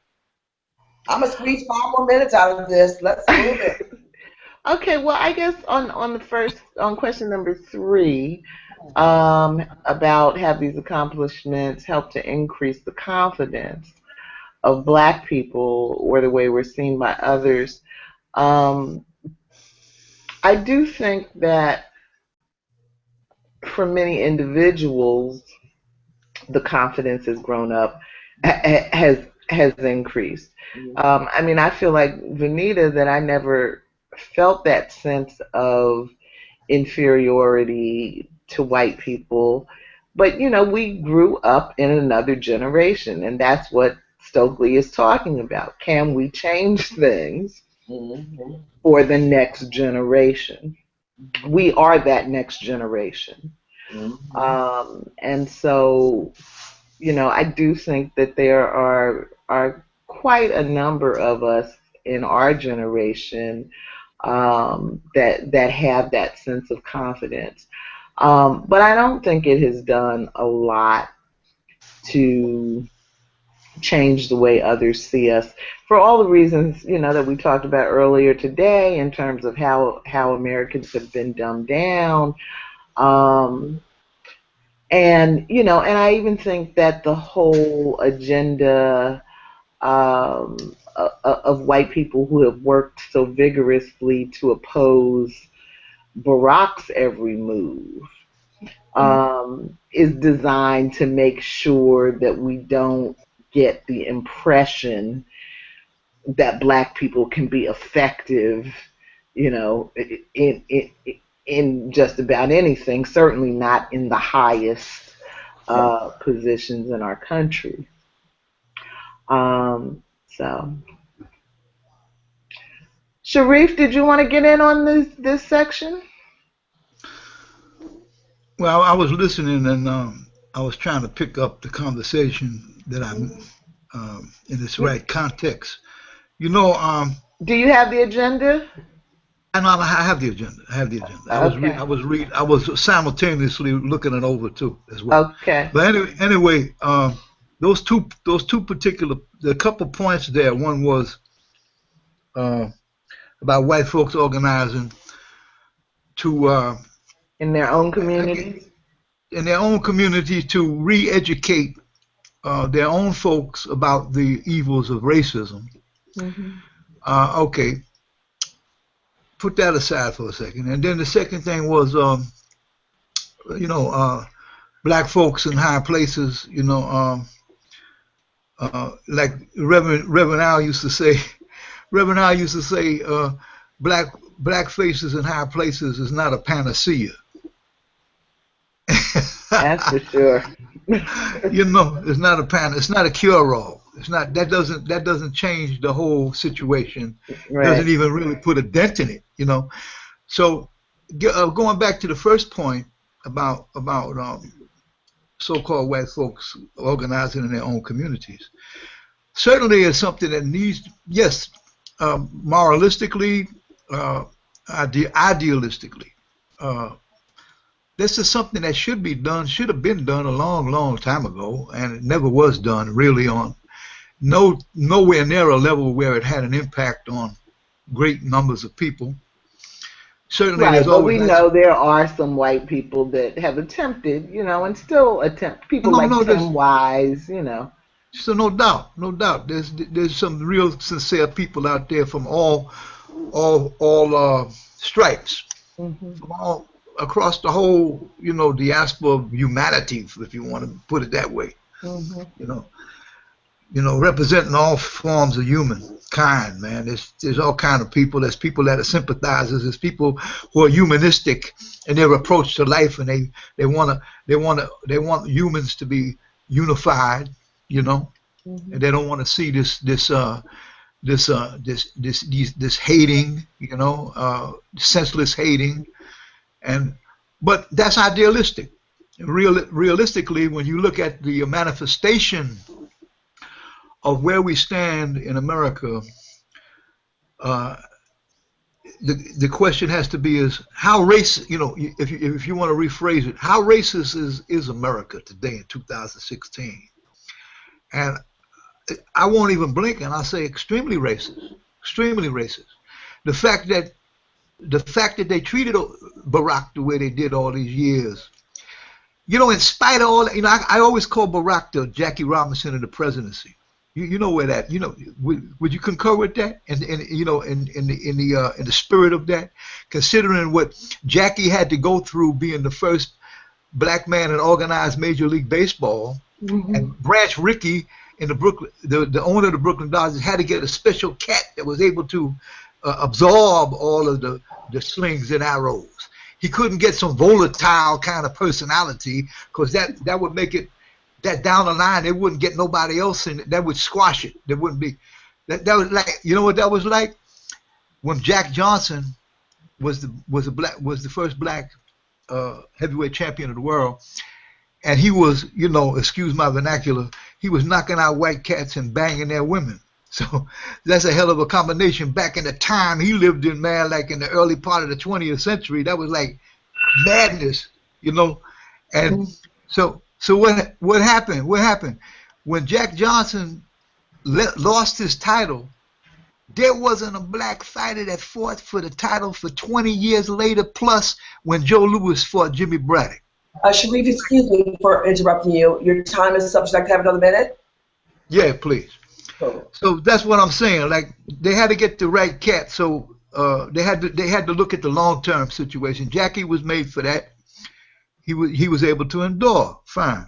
I'm gonna squeeze 5 more minutes out of this. Let's move it. Okay, well, I guess on question number 3, about have these accomplishments helped to increase the confidence of Black people or the way we're seen by others. I do think that for many individuals, the confidence has grown up, has increased. I mean, I feel like Venita, that I never felt that sense of inferiority to white people. But, we grew up in another generation, and that's what Stokely is talking about. Can we change things for the next generation? We are that next generation. And so, I do think that there are quite a number of us in our generation that have that sense of confidence. But I don't think it has done a lot to change the way others see us, for all the reasons that we talked about earlier today, in terms of how Americans have been dumbed down. And I even think that the whole agenda of white people who have worked so vigorously to oppose Barack's every move is designed to make sure that we don't get the impression that black people can be effective, in just about anything, certainly not in the highest positions in our country. So, Shareef, did you want to get in on this section? Well, I was listening, and I was trying to pick up the conversation that I'm in this right context. Do you have the agenda? I have the agenda. I was simultaneously looking it over too as well. Okay. But anyway, those two particular, the couple points there. One was about white folks organizing to in their own communities. In their own community to re-educate their own folks about the evils of racism. Okay. Put that aside for a second. And then the second thing was, black folks in high places, like Reverend Al used to say, black faces in high places is not a panacea. That's for sure. It's not it's not a cure-all. It's not, that doesn't change the whole situation. Right. Doesn't even really put a dent in it, So going back to the first point about so-called white folks organizing in their own communities, certainly is something that needs, yes, moralistically, idealistically. This is something that should have been done a long, long time ago, and it never was done really on nowhere near a level where it had an impact on great numbers of people. Certainly, right, there's but always we know there are some white people that have attempted, and still attempt. People like Tim Wise, So no doubt, there's some real sincere people out there from all stripes, from all across the whole, diaspora of humanity, if you want to put it that way. Representing all forms of humankind, man. There's all kind of people. There's people that are sympathizers. There's people who are humanistic in their approach to life, and they want humans to be unified, and they don't want to see this hating, senseless hating, but that's idealistic. Realistically, when you look at the manifestation of where we stand in America, the question has to be is how racist, if you want to rephrase it, how racist is America today in 2016? And I won't even blink, and I'll say extremely racist, extremely racist. The fact that they treated Barack the way they did all these years, in spite of all, I always call Barack the Jackie Robinson of the presidency. You know where that, would you concur with that? And in the spirit of that, considering what Jackie had to go through being the first black man that organized Major League Baseball, and Branch Rickey in the Brooklyn, the owner of the Brooklyn Dodgers, had to get a special cat that was able to absorb all of the slings and arrows. He couldn't get some volatile kind of personality because that would make it, that down the line they wouldn't get nobody else in it. That would squash it. There wouldn't be that was like, you know what that was like when Jack Johnson was the first black heavyweight champion of the world, and he was, you know, excuse my vernacular, he was knocking out white cats and banging their women. So that's a hell of a combination. Back in the time he lived in, man, like in the early part of the 20th century, that was like madness, you know. And so what happened? What happened when Jack Johnson lost his title? There wasn't a black fighter that fought for the title for 20 years later, plus when Joe Louis fought Jimmy Braddock. Shareef, excuse me for interrupting you. Your time is up. Would you like to have another minute? Yeah, please. Cool. So that's what I'm saying. Like, they had to get the right cat. So they had to look at the long-term situation. Jackie was made for that. He was able to endure fine.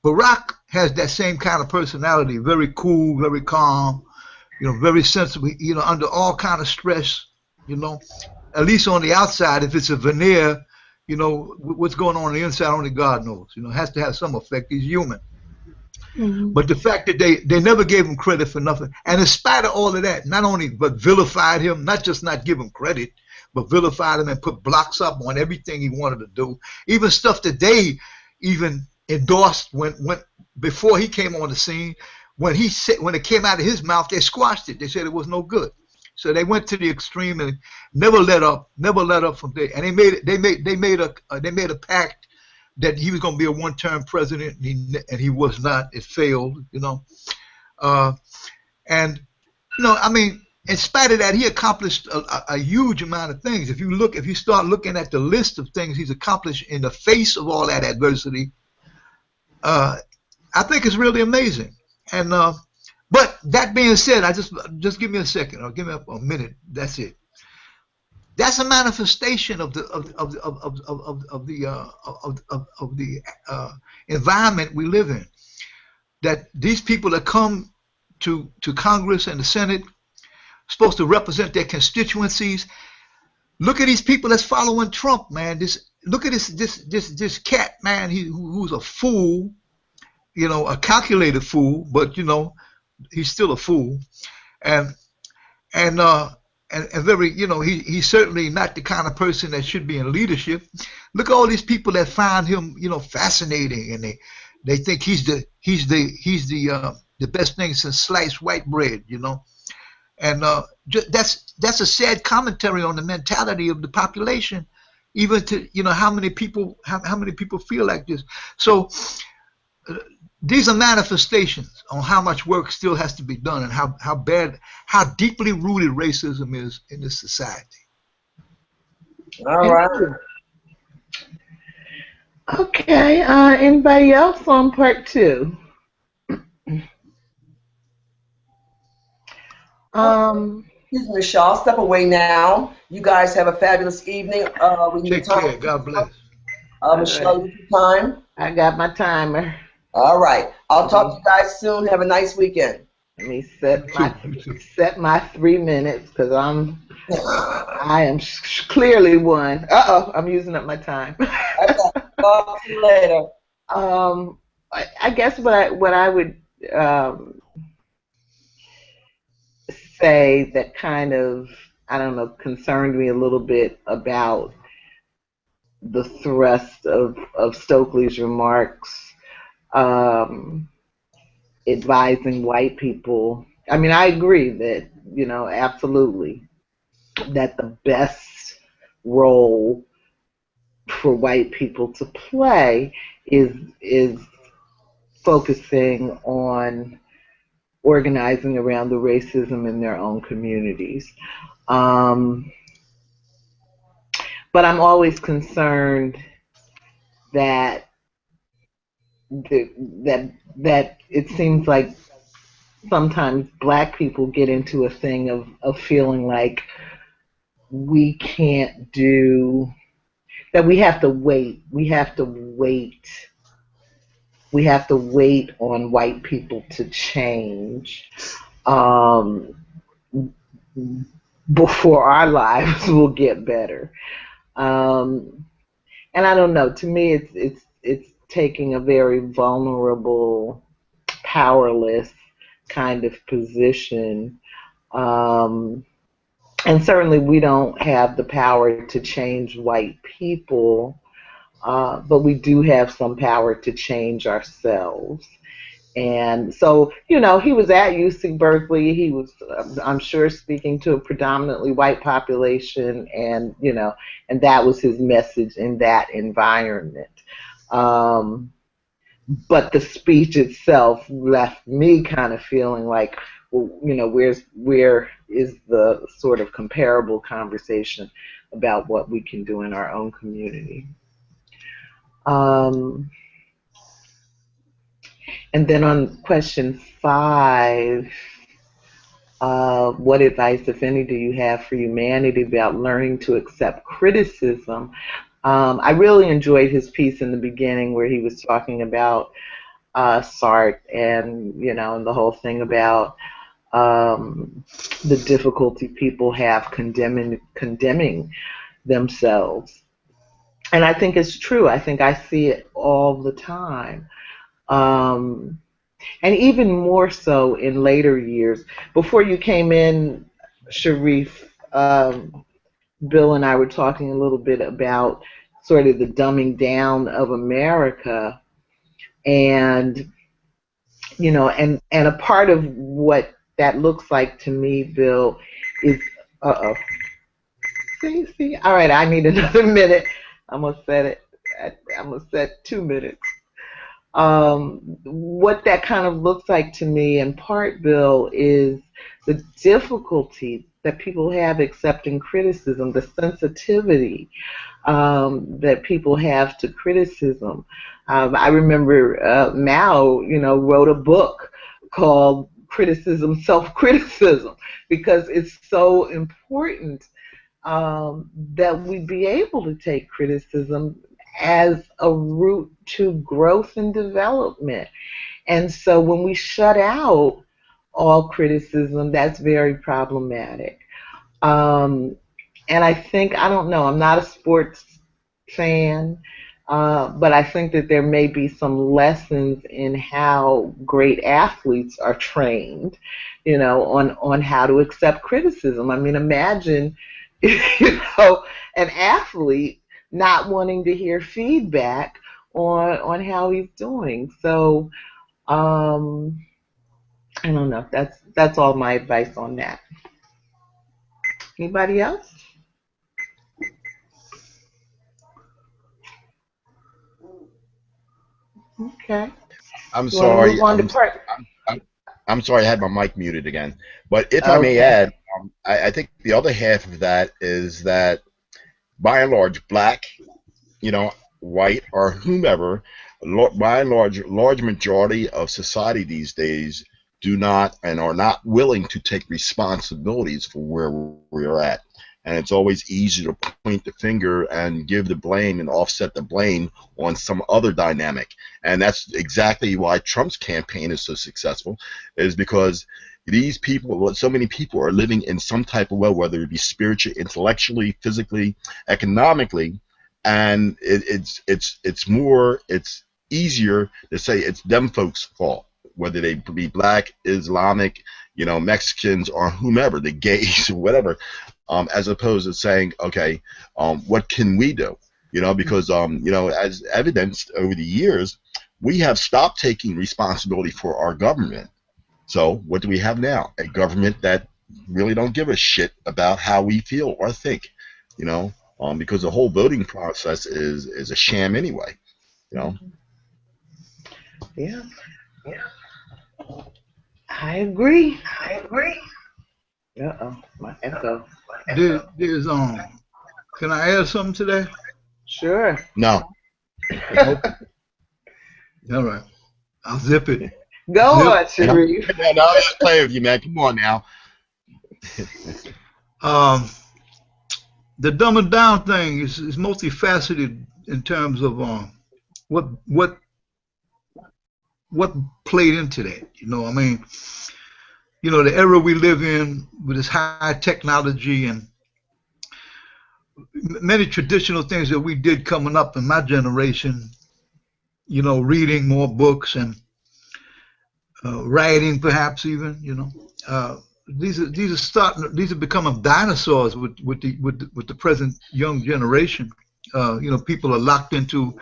Barack has that same kind of personality, very cool, very calm, you know, very sensible, you know, under all kind of stress, you know, at least on the outside. If it's a veneer, you know, what's going on the inside, only God knows. You know, it has to have some effect. He's human. But the fact that they never gave him credit for nothing, and in spite of all of that, not only but vilified him, not just not give him credit, but vilified him and put blocks up on everything he wanted to do, even stuff that they even endorsed when before he came on the scene. When it came out of his mouth, they squashed it. They said it was no good. So they went to the extreme and never let up from there. And they made a pact that he was going to be a one-term president, and he was not. It failed, you know. And you know, I mean, in spite of that, he accomplished a huge amount of things. If you start looking at the list of things he's accomplished in the face of all that adversity, I think it's really amazing. And but that being said, just give me a second, or give me a minute. That's it. That's a manifestation of the environment we live in. That these people that come to Congress and the Senate supposed to represent their constituencies. Look at these people that's following Trump, man. Look at this cat, man. Who's a fool, you know, a calculated fool, but you know, he's still a fool, and very, you know, he's certainly not the kind of person that should be in leadership. Look at all these people that find him, you know, fascinating, and they think he's the best thing since sliced white bread, you know. And that's a sad commentary on the mentality of the population, even to, you know, how many people feel like this. So these are manifestations on how much work still has to be done, and how deeply rooted racism is in this society. All right. Okay. Anybody else on part two? Excuse me, Michelle. I'll step away now. You guys have a fabulous evening. Take care. God bless. Michelle, right. Your time? I got my timer. All right. I'll talk to you guys soon. Have a nice weekend. Let me set my 3 minutes, because I am clearly one. I'm using up my time. Okay. Talk to you later. I guess what I would say that kind of, I don't know, concerned me a little bit about the thrust of Stokely's remarks, advising white people. I mean, I agree that, you know, absolutely, that the best role for white people to play is focusing on organizing around the racism in their own communities. But I'm always concerned that it seems like sometimes black people get into a thing of feeling like we can't do, that we have to wait. We have to wait. We have to wait on white people to change um, before our lives will get better. Um, and I don't know. To me, it's taking a very vulnerable, powerless kind of position. Um, and certainly, we don't have the power to change white people, but we do have some power to change ourselves. And so, he was at UC Berkeley. He was, I'm sure, speaking to a predominantly white population, and and that was his message in that environment. Um, but the speech itself left me kind of feeling like, well, where is the sort of comparable conversation about what we can do in our own community? And then on question 5, what advice, if any, do you have for humanity about learning to accept criticism? I really enjoyed his piece in the beginning where he was talking about Sartre and, and the whole thing about the difficulty people have condemning themselves. And I think it's true. I think I see it all the time. And even more so in later years. Before you came in, Shareef, Bill and I were talking a little bit about sort of the dumbing down of America, and and a part of what that looks like to me, Bill, is see, all right, I need another minute. I'm gonna set it. I'm gonna set 2 minutes. What that kind of looks like to me, in part, Bill, is the difficulty that people have accepting criticism, the sensitivity that people have to criticism. I remember Mao, wrote a book called Criticism, Self-Criticism, because it's so important that we be able to take criticism as a route to growth and development. And so when we shut out all criticism, that's very problematic. And I think, I don't know, I'm not a sports fan, but I think that there may be some lessons in how great athletes are trained, on how to accept criticism. I mean, imagine, an athlete not wanting to hear feedback on how he's doing. So I don't know. That's all my advice on that. Anybody else? Okay. I'm You want to sorry. move on to part? I'm sorry. I had my mic muted again. But if I may Okay. add, I think the other half of that is that by and large, black, white or whomever, by and large majority of society these days do not and are not willing to take responsibilities for where we're at. And it's always easy to point the finger and give the blame and offset the blame on some other dynamic. And that's exactly why Trump's campaign is so successful, is because these people, so many people are living in some type of way, whether it be spiritually, intellectually, physically, economically, and it's easier to say it's them folks' fault, whether they be black, Islamic, Mexicans, or whomever, the gays or whatever, as opposed to saying, okay, what can we do? Because as evidenced over the years, we have stopped taking responsibility for our government. So what do we have now? A government that really don't give a shit about how we feel or think, because the whole voting process is a sham anyway, Yeah, I agree. Uh-oh, my echo. There's Can I add something today? Sure. No. Okay. All right. I'll zip it. Go on, Shareef. No, I'll just play with you, man. Come on now. the dumbing down thing is multifaceted in terms of what what played into that. You know, I mean, you know, the era we live in with this high technology and many traditional things that we did coming up in my generation, you know, reading more books and writing perhaps even, you know. These are becoming dinosaurs with the present young generation. You know, people are locked into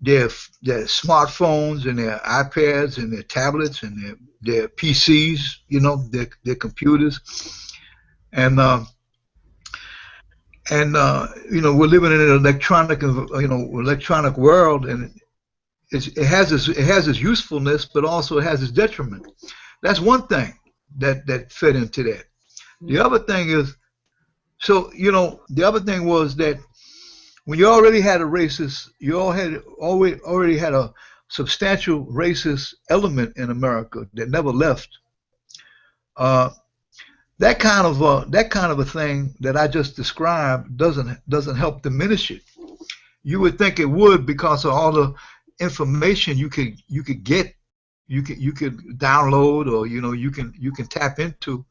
their smartphones and their iPads and their tablets and their PCs, you know, their computers, and you know, we're living in an electronic world, and it has its usefulness, but also it has its detriment. That's one thing that fed into that. The other thing is, so you know, the other thing was that when you already had a racist, you already had a substantial racist element in America that never left. That kind of a thing that I just described doesn't help diminish it. You would think it would, because of all the information you could get, you could download, or you know, you can tap into.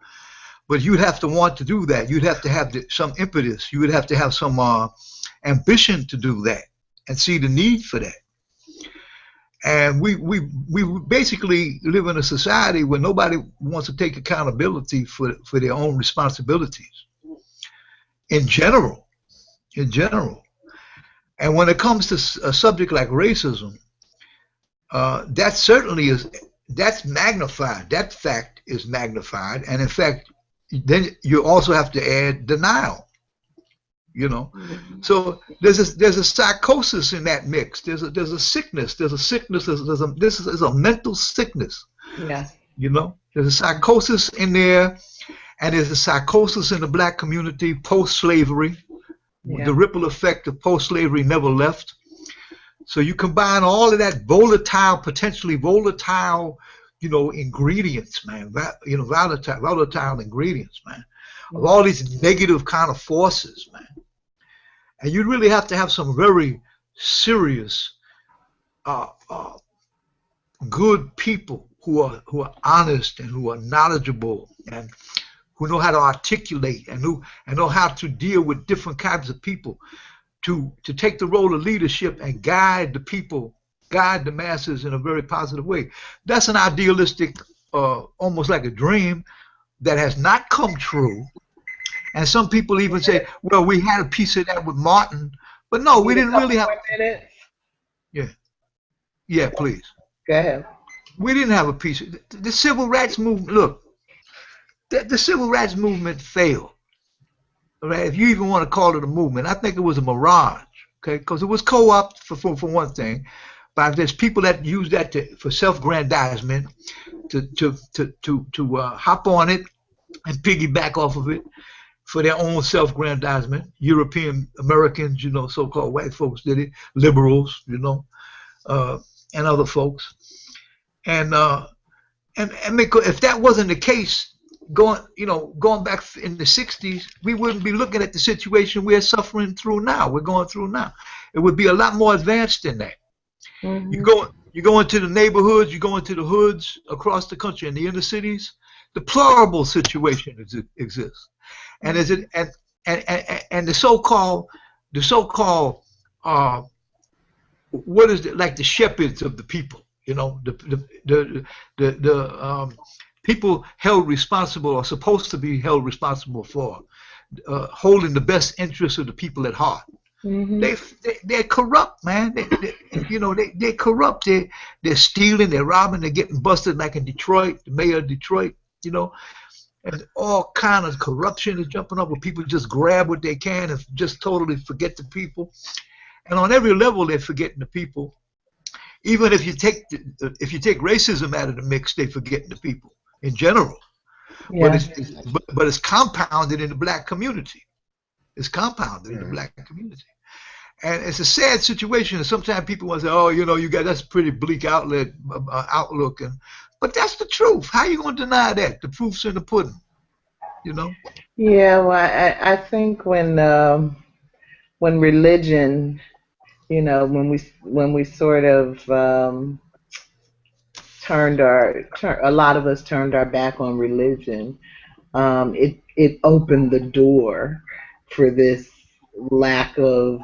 But you'd have to want to do that. You'd have to have some impetus. You would have to have some ambition to do that and see the need for that. And we basically live in a society where nobody wants to take accountability for their own responsibilities in general. And when it comes to a subject like racism, that's magnified. That fact is magnified, and in fact, then you also have to add denial. You know, so there's a psychosis in that mix. There's a sickness. This is a mental sickness. Yeah. You know, there's a psychosis in there, and there's a psychosis in the black community post-slavery. Yeah. The ripple effect of post-slavery never left. So you combine all of that potentially volatile, you know, ingredients, man. You know, volatile ingredients, man. Of all these negative kind of forces, man. And you really have to have some very serious, good people who are honest and who are knowledgeable and who know how to articulate and know how to deal with different kinds of people, to take the role of leadership and guide the people, guide the masses in a very positive way. That's an idealistic, almost like a dream that has not come true. And some people even say, well, we had a piece of that with Martin, but no, we didn't really have. Yeah, please. Go ahead. We didn't have a piece of the civil rights movement. Look, the civil rights movement failed. Right? If you even want to call it a movement, I think it was a mirage. Okay, because it was co-opted for one thing, but there's people that use that for self-aggrandizement, to hop on it and piggyback off of it for their own self-aggrandizement. European Americans, you know, so-called white folks did it, liberals, you know, and other folks. And if that wasn't the case, going back in the 60s, we wouldn't be looking at the situation we're suffering through now. We're going through now. It would be a lot more advanced than that. Mm-hmm. You go into the neighborhoods, you go into the hoods across the country, in the inner cities, deplorable situation exists. And and the so-called what is it, like the shepherds of the people, you know, the people held responsible or supposed to be held responsible for holding the best interests of the people at heart. Mm-hmm. They're corrupt, man. They're corrupt. They're stealing, they're robbing, they're getting busted, like in Detroit, the mayor of Detroit, you know. And all kind of corruption is jumping up where people just grab what they can and just totally forget the people. And on every level, they're forgetting the people. Even if you take racism out of the mix, they're forgetting the people in general. Yeah. But it's compounded in the black community. It's compounded in the black community. And it's a sad situation. And sometimes people want to say, oh, you know, that's a pretty bleak outlook. But that's the truth. How are you going to deny that? The proof's in the pudding. You know. Yeah, well, I think when religion, when we sort of a lot of us turned our back on religion, it opened the door for this lack of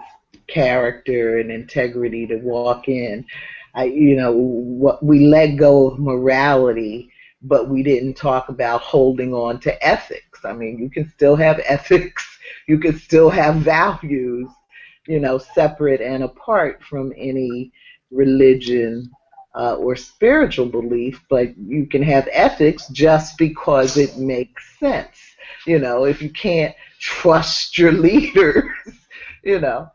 character and integrity to walk in. What we let go of morality, but we didn't talk about holding on to ethics. I mean, you can still have ethics, you can still have values, separate and apart from any religion or spiritual belief, but you can have ethics just because it makes sense. If you can't trust your leaders, you know,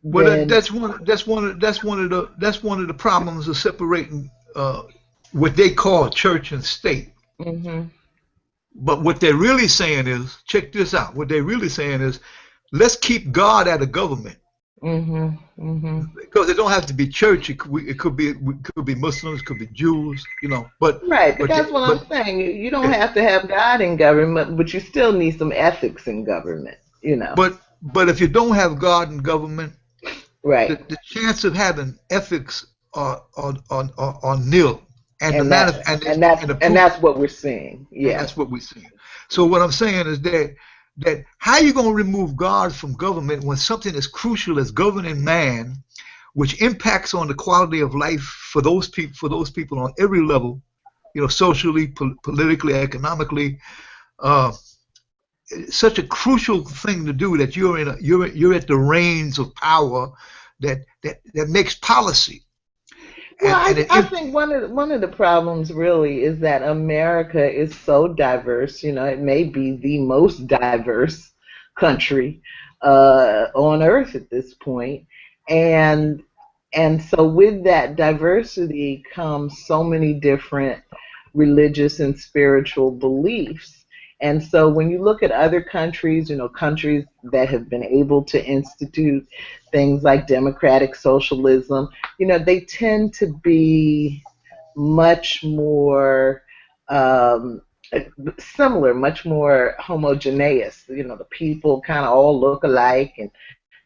Well, then that's one of the problems of separating what they call church and state. mhm, But what they're really saying is, check this out. What they're really saying is, let's keep God out of government. mhm, mhm. Because it don't have to be church. It could be Muslims, it could be Jews, But Right, but but that's what I'm but saying. You don't have to have God in government, but you still need some ethics in government. but if you don't have God in government, Right. the chance of having ethics are nil, and the And man that and and that's and the and proof, that's what we're seeing. and Yeah. that's what we see. So what I'm saying is that how you gonna remove God from government when something as crucial as governing man, which impacts on the quality of life for those people on every level, socially, politically, economically, uh, such a crucial thing to do that you're at the reins of power that makes policy Well, and I, it I think one of the problems really is that America is so diverse. It may be the most diverse country on earth at this point, and and so with that diversity comes so many different religious and spiritual beliefs. And so when you look at other countries, countries that have been able to institute things like democratic socialism, they tend to be much more um, similar, much more homogeneous. The people kind of all look alike and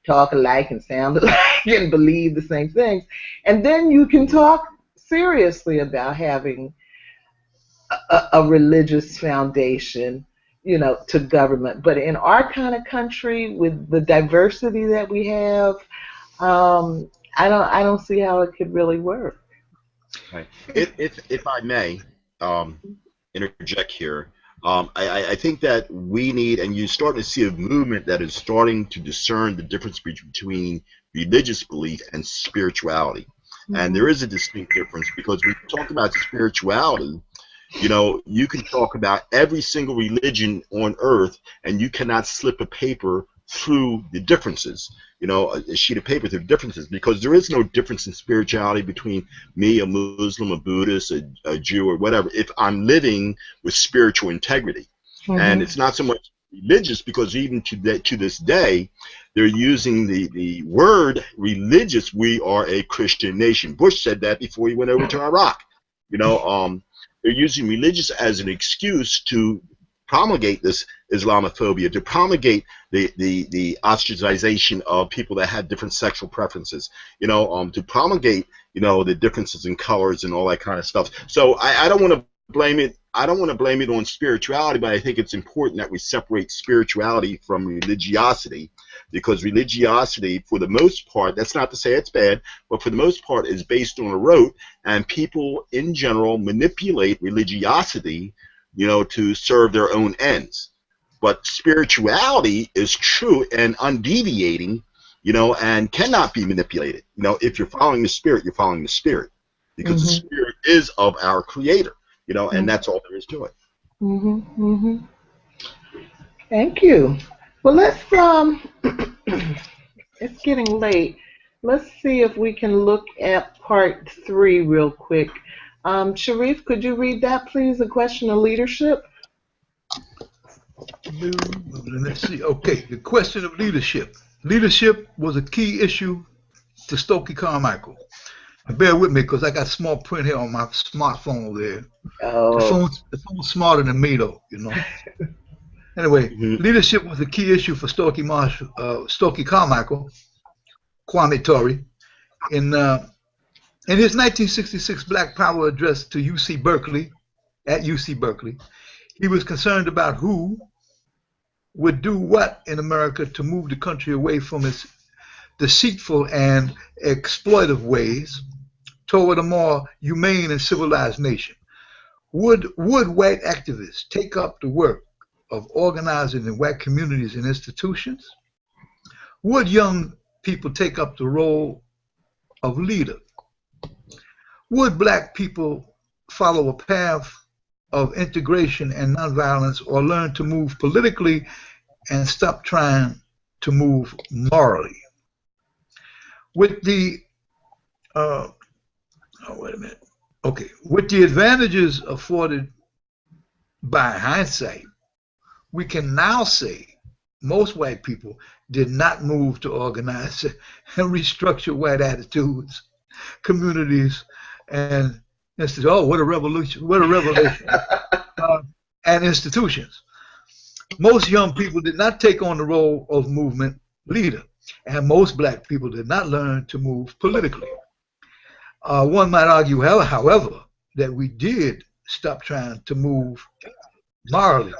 talk alike and sound alike and believe the same things. And then you can talk seriously about having a religious foundation, to government. But in our kind of country, with the diversity that we have, I don't see how it could really work. Right. If I may interject here, I think that we need, and you're starting to see a movement that is starting to discern the difference between religious belief and spirituality. And Mhm. there is a distinct difference because when you talk about spirituality, you can talk about every single religion on earth, and you cannot slip a paper through the differences, a sheet of paper through the differences, because there is no difference in spirituality between me, a Muslim, a Buddhist, a Jew, or whatever, if I'm living with spiritual integrity. And Mhm. it's not so much religious, because even to this day, they're using the word religious. We are a Christian nation. Bush said that before he went over to Iraq. You know, they're using religious as an excuse to promulgate this Islamophobia, to promulgate the ostracization of people that had different sexual preferences, to promulgate, the differences in colors and all that kind of stuff. So I don't want to blame it. I don't want to blame it on spirituality, but I think it's important that we separate spirituality from religiosity, because religiosity, for the most part, that's not to say it's bad, but for the most part, is based on a rote, and people in general manipulate religiosity, to serve their own ends. But spirituality is true and undeviating, and cannot be manipulated. If you're following the Spirit, you're following the Spirit, because the Mhm. Spirit is of our Creator, and Mhm. that's all there is to it. Mhm. Mhm. Thank you. Well, it's getting late. Let's see if we can look at part three real quick. Shareef, could you read that, please? A question of leadership. let's see. Okay, the question of leadership. Leadership was a key issue to Stokely Carmichael. Bear with me because I got small print here on my smartphone over there. Oh, The phone's smarter than me, though, you know. Anyway, Mhm. leadership was a key issue for Stokely Carmichael, Kwame Ture, in his 1966 Black Power address to UC Berkeley, at UC Berkeley. He was concerned about who would do what in America to move the country away from its deceitful and exploitive ways toward a more humane and civilized nation. Would white activists take up the work of organizing in white communities and institutions? Would young people take up the role of leader? Would black people follow a path of integration and nonviolence or learn to move politically and stop trying to move morally? With the, wait a minute. Okay, with the advantages afforded by hindsight, we can now say most white people did not move to organize and restructure white attitudes, communities, and institutions. Oh, what a revolution! What a revelation! And institutions. Most young people did not take on the role of movement leader, and most black people did not learn to move politically. One might argue, however, that we did stop trying to move morally.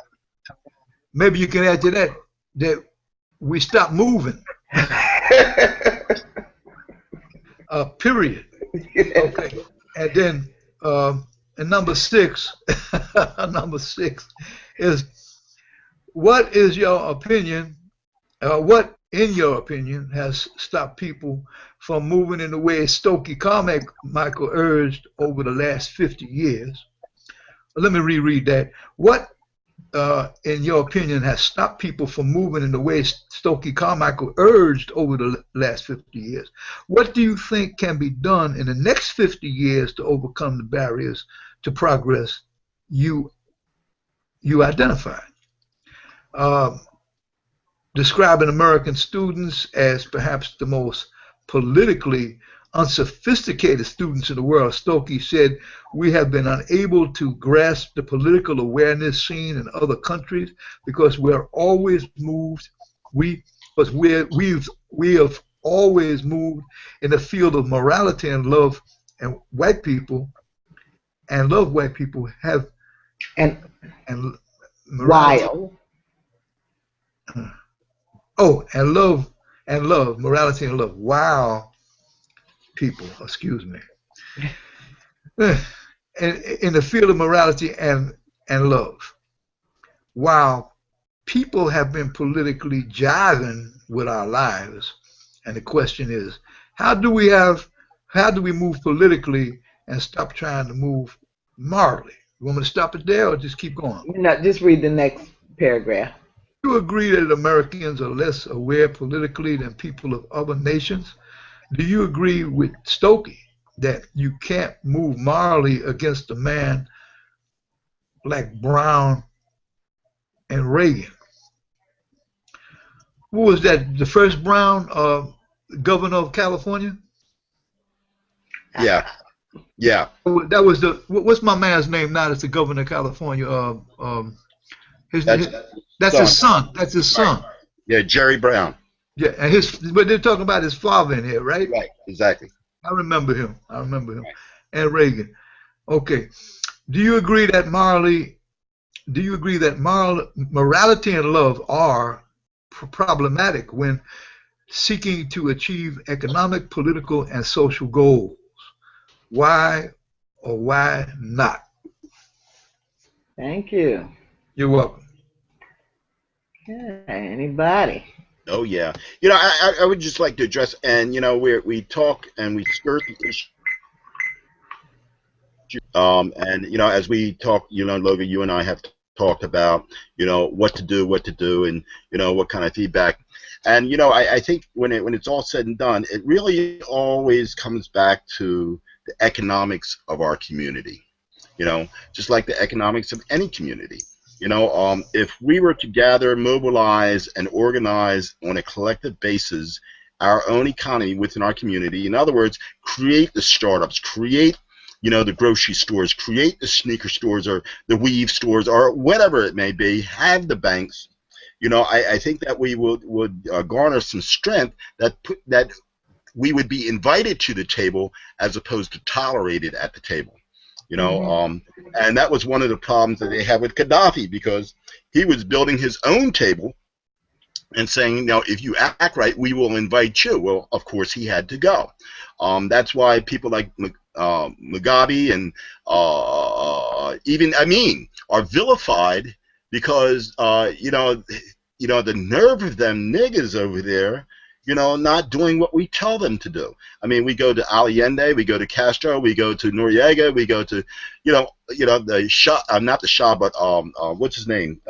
Maybe you can add to that that we stopped moving. Period. Okay. And then and number 6, number 6 is what is your opinion? What, in your opinion, has stopped people from moving in the way Stokely Carmichael urged over the last 50 years? Let me reread that. What, in your opinion, has stopped people from moving in the way Stokely Carmichael urged over the last 50 years? What do you think can be done in the next 50 years to overcome the barriers to progress you identified? Describing American students as perhaps the most politically unsophisticated students in the world, Stokely said, we have been unable to grasp the political awareness seen in other countries because we're always moved, we have always moved in the field of morality and love, and white people and love white people have and morality. while Oh, and love, morality and love. Wow, people, excuse me. In the field of morality and love, while people have been politically jiving with our lives, and the question is, how do we move politically and stop trying to move morally? You want me to stop it there or just keep going? just read the next paragraph. Do you agree that Americans are less aware politically than people of other nations? Do you agree with Stokely that you can't move morally against a man like Brown and Reagan? Who was that? The first Brown governor of California? Yeah. Yeah. That was what's my man's name now that's the governor of California? That's his son. That's his son. Yeah, Jerry Brown. Yeah, and but they're talking about his father in here, right? Right, exactly. I remember him. Right. And Reagan. Okay. Do you agree that morality and love are problematic when seeking to achieve economic, political, and social goals? Why or why not? Thank you. You're welcome. Okay, anybody? Oh yeah. You know, I would just like to address, and you know, we talk and we skirt the issue. And you know, as we talk, you know, Logan, you and I have talked about, you know, what to do, and you know, what kind of feedback. And you know, I think when it's all said and done, it really always comes back to the economics of our community. You know, just like the economics of any community. You know, if we were to gather, mobilize, and organize on a collective basis our own economy within our community. In other words, create the startups, create, the grocery stores, create the sneaker stores or the weave stores or whatever it may be, have the banks. I think that we would garner some strength that we would be invited to the table as opposed to tolerated at the table. And that was one of the problems that they had with Gaddafi, because he was building his own table and saying, if you act right, we will invite you. Well, of course, he had to go. That's why people like Mugabe and even Amin are vilified, because the nerve of them niggas over there, not doing what we tell them to do. I mean, we go to Allende, we go to Castro, we go to Noriega, we go to, the Shah, not the Shah, but what's his name,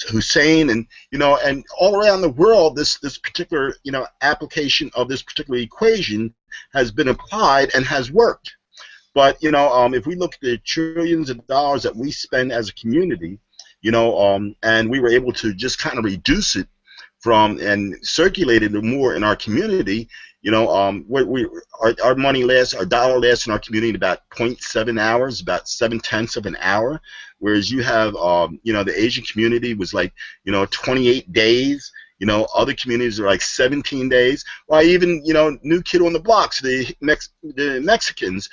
Hussein, and and all around the world, this particular application of this particular equation has been applied and has worked. But if we look at the trillions of dollars that we spend as a community, and we were able to just kind of reduce it from and circulate it more in our community, our money lasts, our dollar lasts in our community in about 0.7 hours, about 7/10 of an hour, whereas you have, the Asian community was like, 28 days. Other communities are like 17 days. Well, even, New Kid on the Blocks, the Mexicans,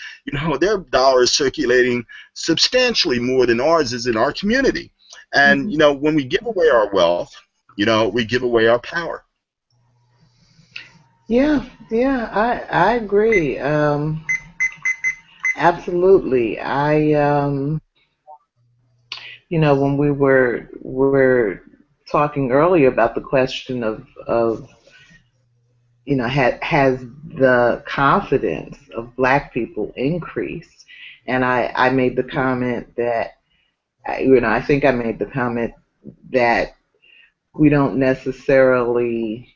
their dollar is circulating substantially more than ours is in our community. And, when we give away our wealth, we give away our power. Yeah, I agree. Absolutely. When we were talking earlier about the question of has the confidence of Black people increased? And I made the comment that, I think I made the comment that we don't necessarily,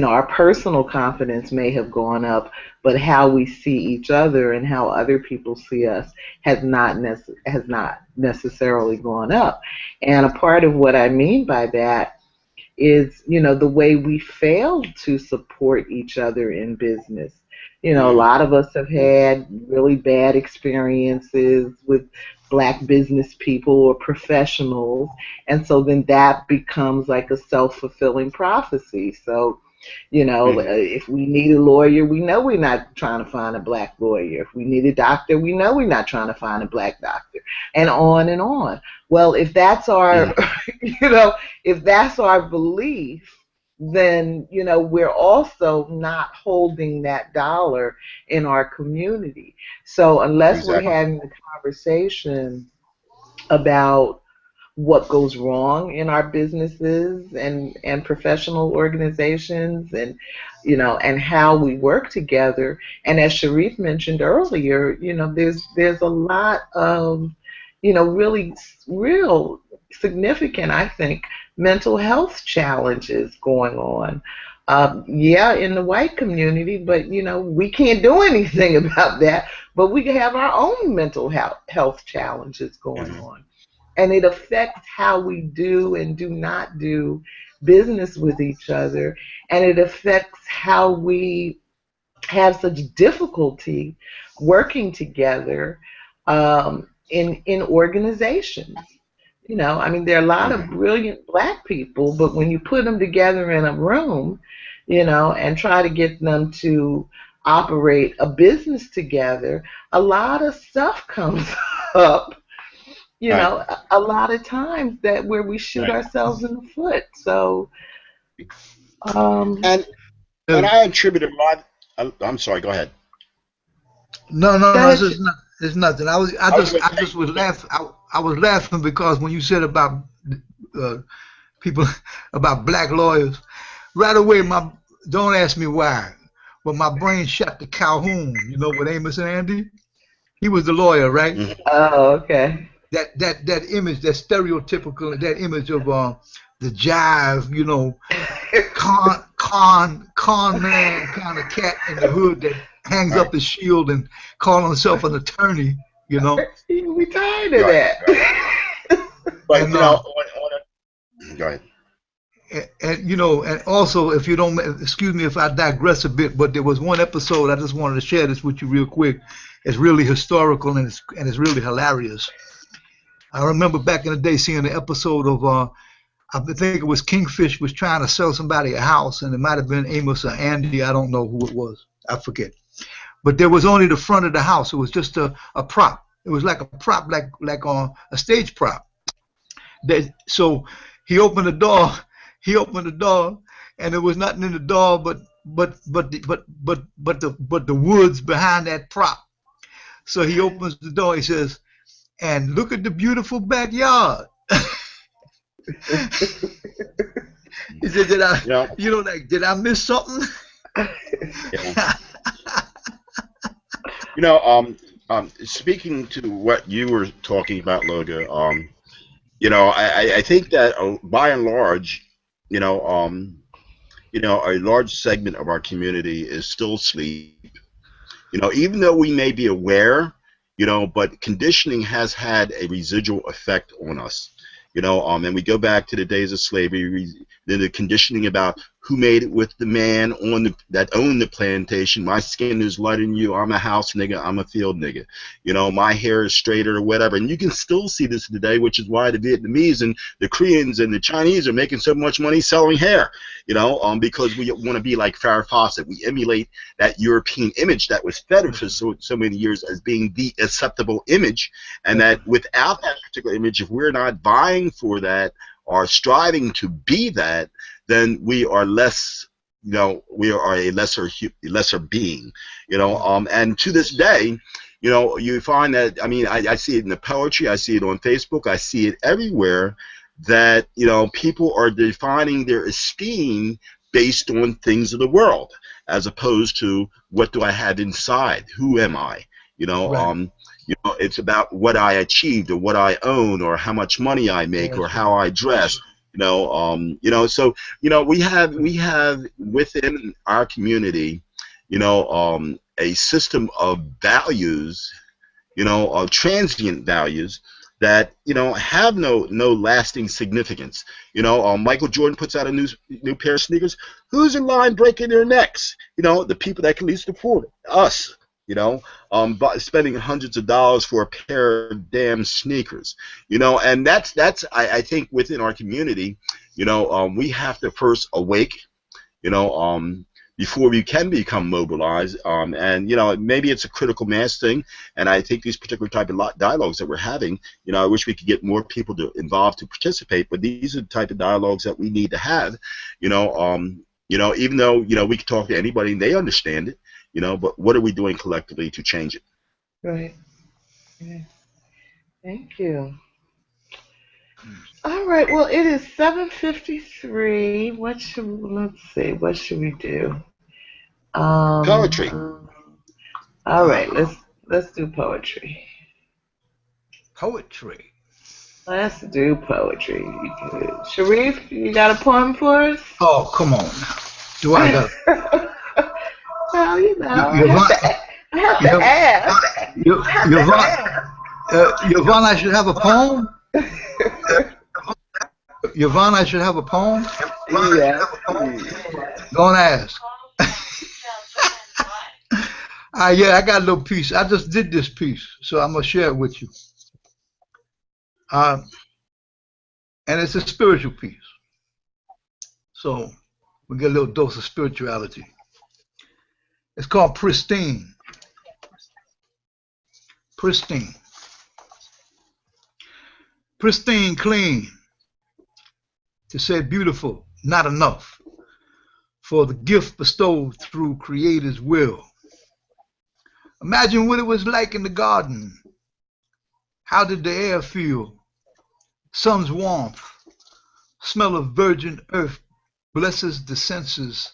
our personal confidence may have gone up, but how we see each other and how other people see us has not necessarily gone up. And a part of what I mean by that is, the way we fail to support each other in business. A lot of us have had really bad experiences with Black business people or professionals, and so then that becomes like a self-fulfilling prophecy. So, if we need a lawyer, we know we're not trying to find a Black lawyer. If we need a doctor, we know we're not trying to find a Black doctor, and on and on. Well, if that's our, if that's our belief, then, we're also not holding that dollar in our community. So unless we're having a conversation about what goes wrong in our businesses and professional organizations, and and how we work together, and as Shareef mentioned earlier, there's a lot of really real significant, I think, mental health challenges going on. In the white community, but we can't do anything about that. But we have our own mental health challenges going on. And it affects how we do and do not do business with each other. And it affects how we have such difficulty working together in organizations. There are a lot of brilliant Black people, but when you put them together in a room, and try to get them to operate a business together, a lot of stuff comes up. A lot of times where we shoot ourselves in the foot. So, and I attribute a lot. I'm sorry. Go ahead. No, it's nothing. I just was laughing. I was laughing because when you said about people, about Black lawyers, right away don't ask me why, but my brain shot to Calhoun. With Amos and Andy, he was the lawyer, right? Mm-hmm. Oh, okay. That image, that stereotypical, that image of the jive, con man kind of cat in the hood that hangs up his shield and calls himself an attorney, We tired of that. But go ahead. and you know, and also, if you don't, excuse me if I digress a bit, but there was one episode I just wanted to share this with you real quick. It's really historical and it's really hilarious. I remember back in the day seeing an episode of I think it was Kingfish was trying to sell somebody a house, and it might have been Amos or Andy. I don't know who it was. I forget. But there was only the front of the house. It was just a prop. It was like a prop, like on a stage prop. So he opened the door. He opened the door, and there was nothing in the door but the woods behind that prop. So he opens the door. He says, "And look at the beautiful backyard." He said, "Did I, you know, like, did I miss something?" Yeah. Speaking to what you were talking about, Loga, I think that by and large, a large segment of our community is still asleep. Even though we may be aware, but conditioning has had a residual effect on us. And we go back to the days of slavery, the conditioning about who made it with the man that owned the plantation. My skin is lighter than you. I'm a house nigga. I'm a field nigga. My hair is straighter or whatever. And you can still see this today, which is why the Vietnamese and the Koreans and the Chinese are making so much money selling hair. Because we want to be like Farrah Fawcett. We emulate that European image that was fed for so many years as being the acceptable image, and that without that particular image, if we're not vying for that or striving to be that, then we are less, we are a lesser being, and to this day, you find that, I see it in the poetry, I see it on Facebook, I see it everywhere, that, people are defining their esteem based on things of the world, as opposed to what do I have inside, who am I, Right. It's about what I achieved or what I own or how much money I make or how I dress. So we have within our community, a system of values, of transient values that have no lasting significance. Michael Jordan puts out a new pair of sneakers. Who's in line breaking their necks? The people that can least afford it, us. Spending hundreds of dollars for a pair of damn sneakers, and that's I think within our community, we have to first awake, before we can become mobilized, and maybe it's a critical mass thing, and I think these particular type of dialogues that we're having, I wish we could get more people involved to participate, but these are the type of dialogues that we need to have, even though we can talk to anybody and they understand it. But what are we doing collectively to change it? Right. Yeah. Thank you. All right. Well, it is 7:53. Let's see. What should we do? Poetry. All right. Let's do poetry. Poetry. Let's do poetry. Shareef, you got a poem for us? Oh, come on now. Do I got? Well, I have to ask. Yvonne, I should have a poem. Yvonne, I should have a poem. Yeah. Don't ask. Yeah, I got a little piece. I just did this piece, so I'm gonna share it with you. And it's a spiritual piece, so we get a little dose of spirituality. It's called Pristine. Pristine. Pristine, clean. To say beautiful, not enough. For the gift bestowed through Creator's will. Imagine what it was like in the garden. How did the air feel? Sun's warmth. Smell of virgin earth blesses the senses.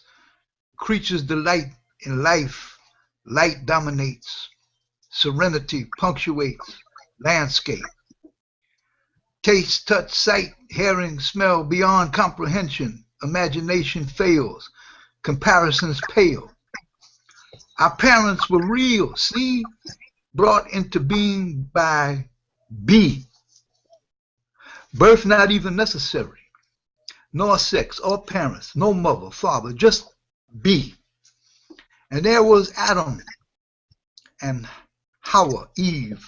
Creatures delight in life. Light dominates. Serenity punctuates landscape. Taste, touch, sight, hearing, smell beyond comprehension. Imagination fails. Comparisons pale. Our parents were real, see? Brought into being by be. Birth not even necessary. nor sex or parents, no mother, father, just be. And there was Adam and Hawa, Eve,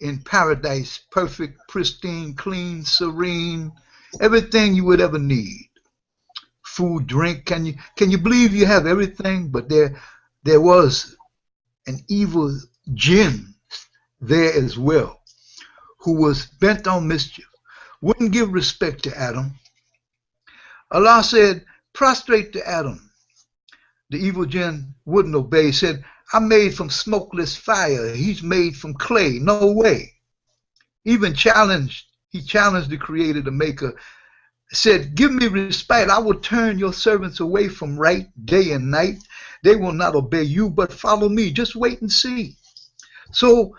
in paradise, perfect, pristine, clean, serene, everything you would ever need. Food, drink, can you believe you have everything? But there was an evil jinn there as well, who was bent on mischief, wouldn't give respect to Adam. Allah said, prostrate to Adam. The evil jinn wouldn't obey. He said, I'm made from smokeless fire. He's made from clay. No way. He challenged the creator, the maker, said, give me respite. I will turn your servants away from right day and night. They will not obey you, but follow me. Just wait and see. So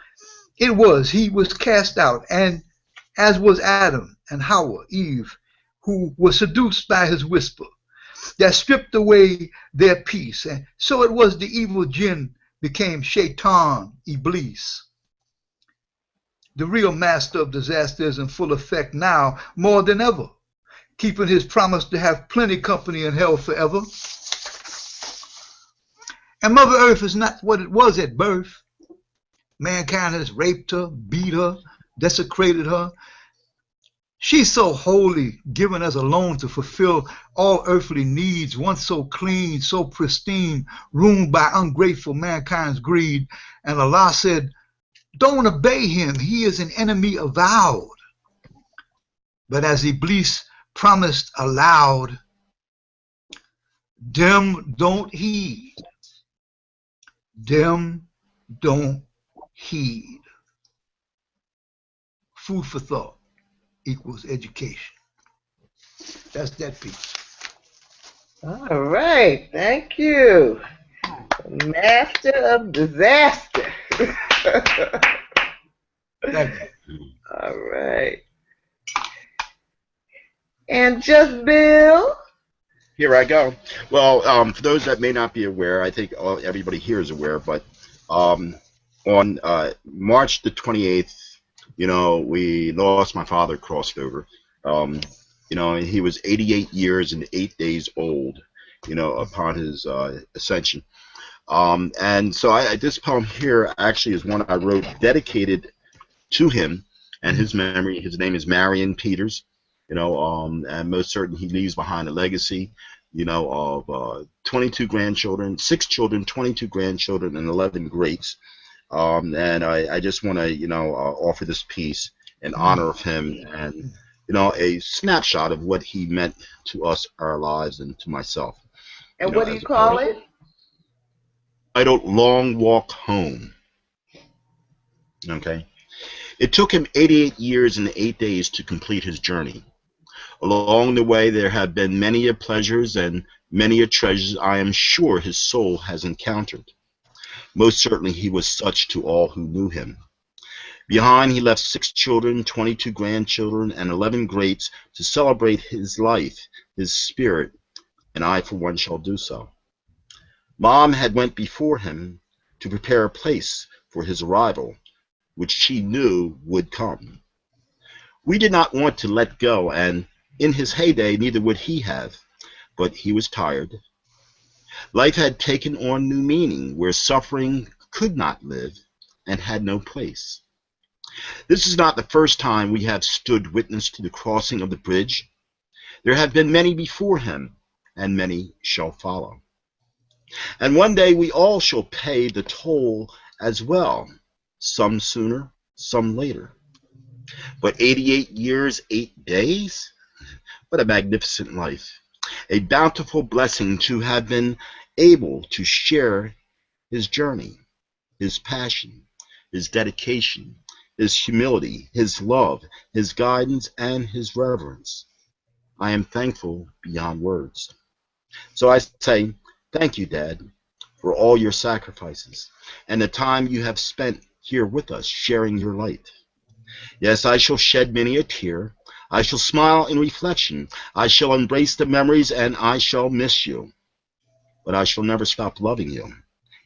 he was cast out, and as was Adam and Hawa, Eve, who was seduced by his whisper, that stripped away their peace. And so it was the evil jinn became Shaitan, Iblis. The real master of disaster is in full effect now more than ever, keeping his promise to have plenty company in hell forever. And Mother Earth is not what it was at birth. Mankind has raped her, beat her, desecrated her. She's so holy, given us alone to fulfill all earthly needs, once so clean, so pristine, ruined by ungrateful mankind's greed. And Allah said, don't obey him. He is an enemy avowed. But as Iblis promised aloud, them don't heed. Them don't heed. Food for thought equals education. That's that piece. All right, thank you. Master of disaster. Thank you. All right. And just Bill. Here I go. Well, for those that may not be aware, I think everybody here is aware, but on March the 28th, we lost my father, crossed over. He was 88 years and 8 days old, upon his ascension. And so this poem here actually is one I wrote dedicated to him and his memory. His name is Marion Peters, and most certainly he leaves behind a legacy, of 22 grandchildren, 6 children, 22 grandchildren, and 11 greats. And I just want to, offer this piece in honor of him and, a snapshot of what he meant to us, our lives, and to myself. And what do you call it? Titled Long Walk Home. Okay. It took him 88 years and 8 days to complete his journey. Along the way, there have been many a pleasures and many a treasures I am sure his soul has encountered. Most certainly he was such to all who knew him. Behind he left 6 children, 22 grandchildren, and 11 greats to celebrate his life, his spirit, and I for one shall do so. Mom had went before him to prepare a place for his arrival, which she knew would come. We did not want to let go, and in his heyday neither would he have, but he was tired. Life had taken on new meaning where suffering could not live and had no place. This is not the first time we have stood witness to the crossing of the bridge. There have been many before him, and many shall follow. And one day we all shall pay the toll as well, some sooner, some later. But 88 years, 8 days? What a magnificent life. A bountiful blessing to have been able to share his journey, his passion, his dedication, his humility, his love, his guidance, and his reverence. I am thankful beyond words. So I say, thank you, Dad, for all your sacrifices and the time you have spent here with us sharing your light. Yes, I shall shed many a tear. I shall smile in reflection. I shall embrace the memories, and I shall miss you. But I shall never stop loving you,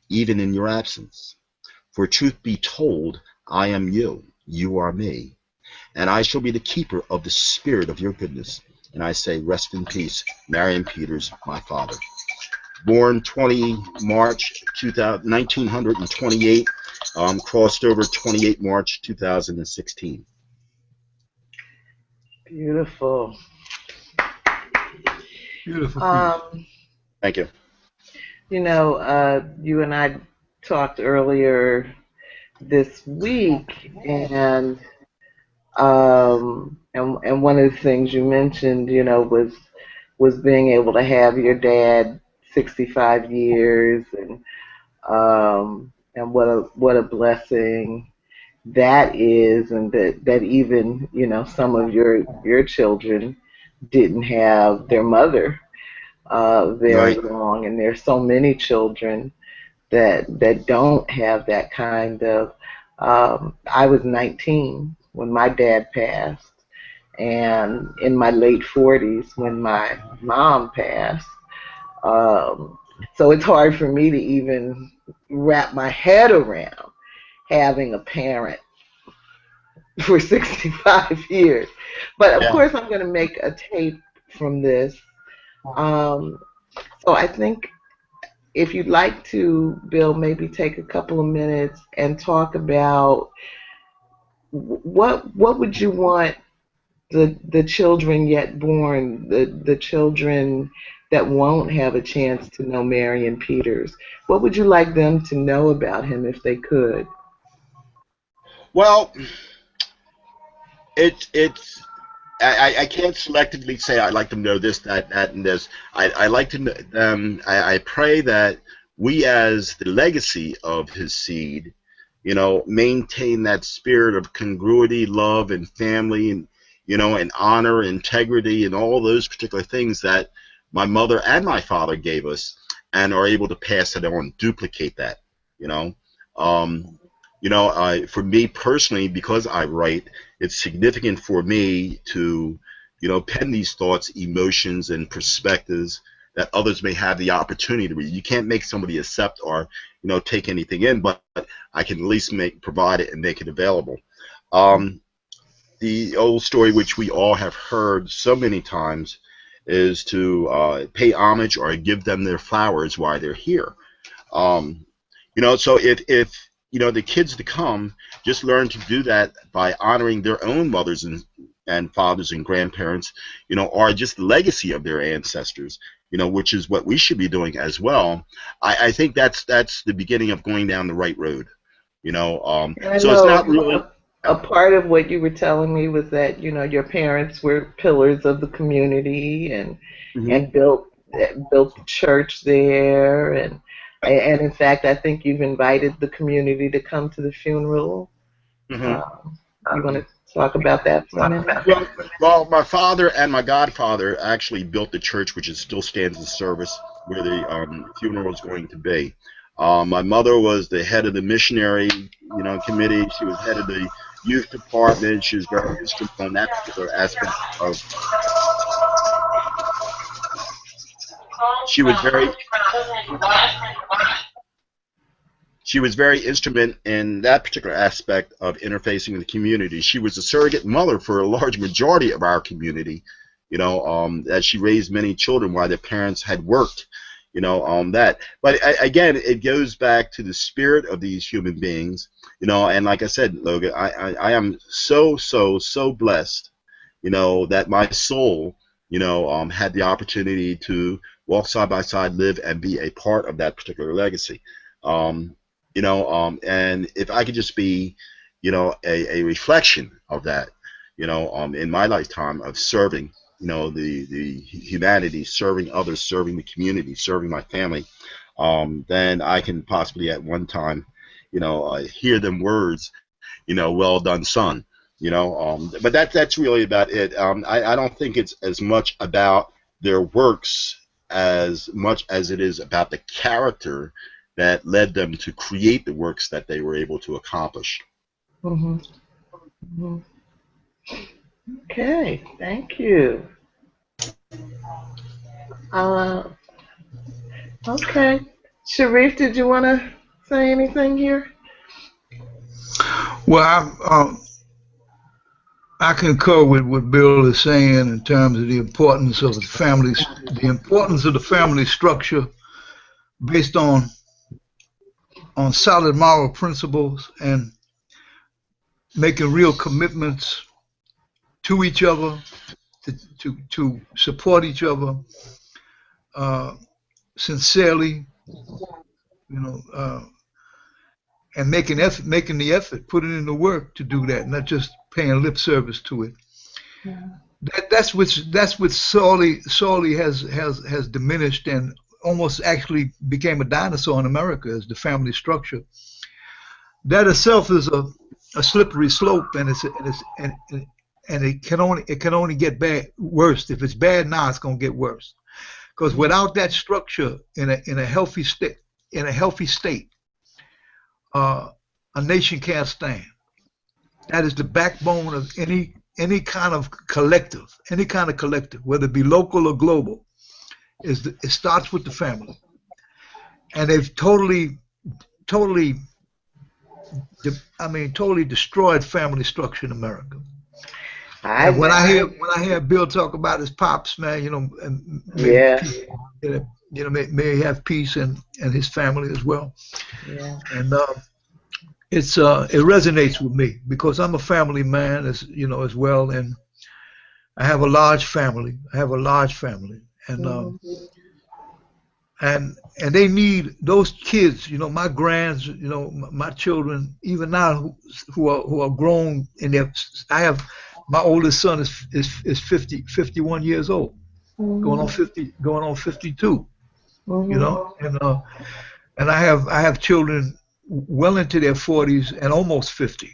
even in your absence. For truth be told, I am you, you are me, and I shall be the keeper of the spirit of your goodness and I say rest in peace, Marion Peters, my father. Born 20 March 1928, crossed over 28 March 2016. Beautiful. Beautiful. Thank you. You know, you and I talked earlier this week, and one of the things you mentioned, you know, was being able to have your dad 65 years, and what a blessing that is, and that even, you know, some of your children didn't have their mother very Right. long, and there's so many children that don't have that kind of. I was 19 when my dad passed, and in my late 40s when my mom passed. So it's hard for me to even wrap my head around having a parent for 65 years. But of Yeah. course, I'm going to make a tape from this. Um, so I think if you'd like to, Bill, maybe take a couple of minutes and talk about what would you want the children yet born, the children that won't have a chance to know Marion Peters. What would you like them to know about him if they could? Well, it's I can't selectively say I like them to know this, that, and this. I like to I pray that we, as the legacy of his seed, you know, maintain that spirit of congruity, love, and family, and you know, and honor, integrity, and all those particular things that my mother and my father gave us, and are able to pass it on, duplicate that, you know. Um, for me personally, because I write, it's significant for me to, you know, pen these thoughts, emotions, and perspectives that others may have the opportunity to read. You can't make somebody accept or, you know, take anything in, but I can at least provide it and make it available. The old story, which we all have heard so many times, is to pay homage or give them their flowers while they're here. Um, so if you know the kids to come just learn to do that by honoring their own mothers and fathers and grandparents, you know, or just the legacy of their ancestors, you know, which is what we should be doing as well. I think that's the beginning of going down the right road, you know. And I So it's not know really. a part of what you were telling me was that, you know, your parents were pillars of the community Mhm. and built the church there, and in fact I think you've invited the community to come to the funeral. Mhm. Um, you want to talk about that for a minute? Well, my father and my godfather actually built the church, which is still stands in service, where the funeral is going to be. My mother was the head of the missionary, you know, committee. She was head of the youth department. She was very instrumental in that particular aspect of. She was very She was very instrumental in that particular aspect of interfacing with the community. She was a surrogate mother for a large majority of our community, you know, as she raised many children while their parents had worked, you know, that. But again, it goes back to the spirit of these human beings, you know, and like I said, Logan, I am so blessed, you know, that my soul, you know, had the opportunity to walk side by side, live, and be a part of that particular legacy. Um, and if I could just be, you know, a reflection of that, you know, in my lifetime of serving, you know, the humanity, serving others, serving the community, serving my family, then I can possibly at one time, you know, hear them words, you know, well done, son, you know, but that's really about it. I don't think it's as much about their works as much as it is about the character that led them to create the works that they were able to accomplish. Hmm. Hmm. Okay, thank you. Uh, okay, Shareef, did you want to say anything here? Well, I concur with what Bill is saying in terms of the importance of the family structure based on solid moral principles and making real commitments to each other, to support each other sincerely, and making the effort, putting in the work to do that, not just paying lip service to it. That's what sorely has diminished and almost actually became a dinosaur in America, is the family structure. That itself is a slippery slope, and it can only get worse. If it's bad now, it's going to get worse. Because without that structure in a healthy state, a nation can't stand. That is the backbone of any kind of collective, whether it be local or global. It starts with the family, and they've totally destroyed family structure in America. And when I hear Bill talk about his pops, man, may he have peace and his family as well. Yeah. And it resonates with me because I'm a family man, as well, and I have a large family. And and they need those kids, my grands, my children, even now who are grown in their. My oldest son is 51 years old, going on 52. And I have children well into their 40s and almost 50,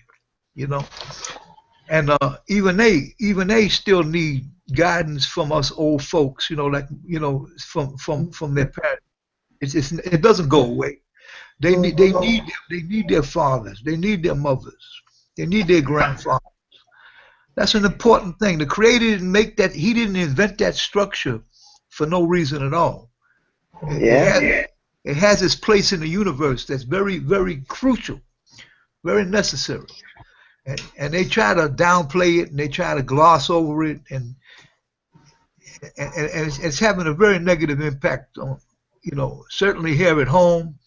and even they still need guidance from us old folks, from their parents. It doesn't go away. They need their fathers, they need their mothers, they need their grandfathers. That's an important thing. The Creator didn't make that. He didn't invent that structure for no reason at all. It has its place in the universe that's very, very crucial, very necessary. And they try to downplay it and they try to gloss over it, and it's having a very negative impact on, certainly here at home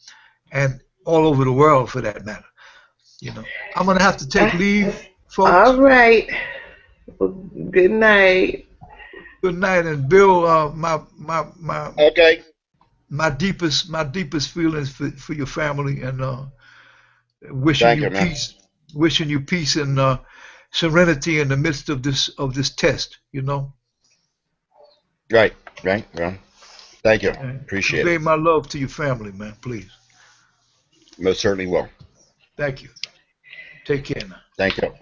and all over the world for that matter. I'm gonna have to take leave, folks. All right. Well, good night. Good night, and Bill, Okay. my deepest feelings for your family, and wishing you peace, and serenity in the midst of this test. Right. Well, thank you. Appreciate Convey it. my love to your family, man, please. Most certainly will. Thank you. Take care now. Thank you.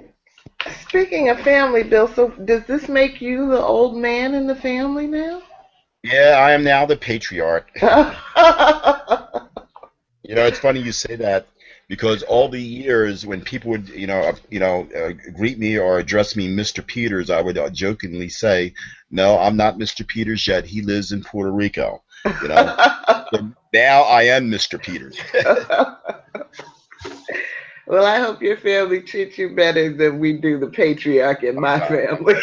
Speaking of family, Bill, so does this make you the old man in the family now? Yeah, I am now the patriarch. It's funny you say that because all the years when people would, greet me or address me Mr. Peters, I would jokingly say, "No, I'm not Mr. Peters yet. He lives in Puerto Rico." So now I am Mr. Peters. Well, I hope your family treats you better than we do the patriarch in my family.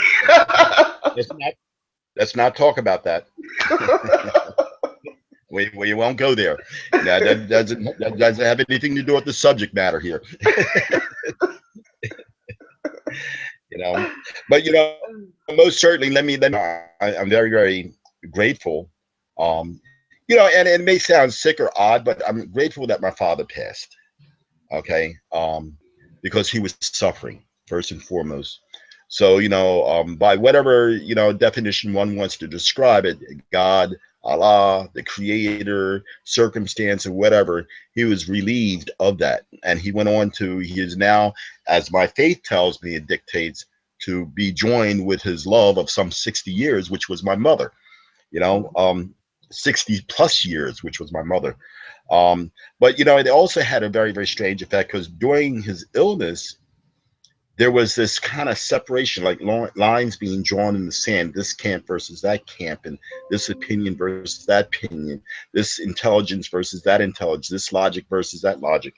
Let's not talk about that. We won't go there. That doesn't have anything to do with the subject matter here. But most certainly, I'm very, very grateful. And it may sound sick or odd, but I'm grateful that my father passed. Okay, because he was suffering first and foremost. So by whatever definition one wants to describe it, God, Allah, the Creator, circumstance, or whatever, he was relieved of that, and he went on to. He is now, as my faith tells me, it dictates, to be joined with his love of some 60 years, which was my mother. 60 plus years, which was my mother. But it also had a very, very strange effect because during his illness, there was this kind of separation, like lines being drawn in the sand, this camp versus that camp, and this opinion versus that opinion, this intelligence versus that intelligence, this logic versus that logic.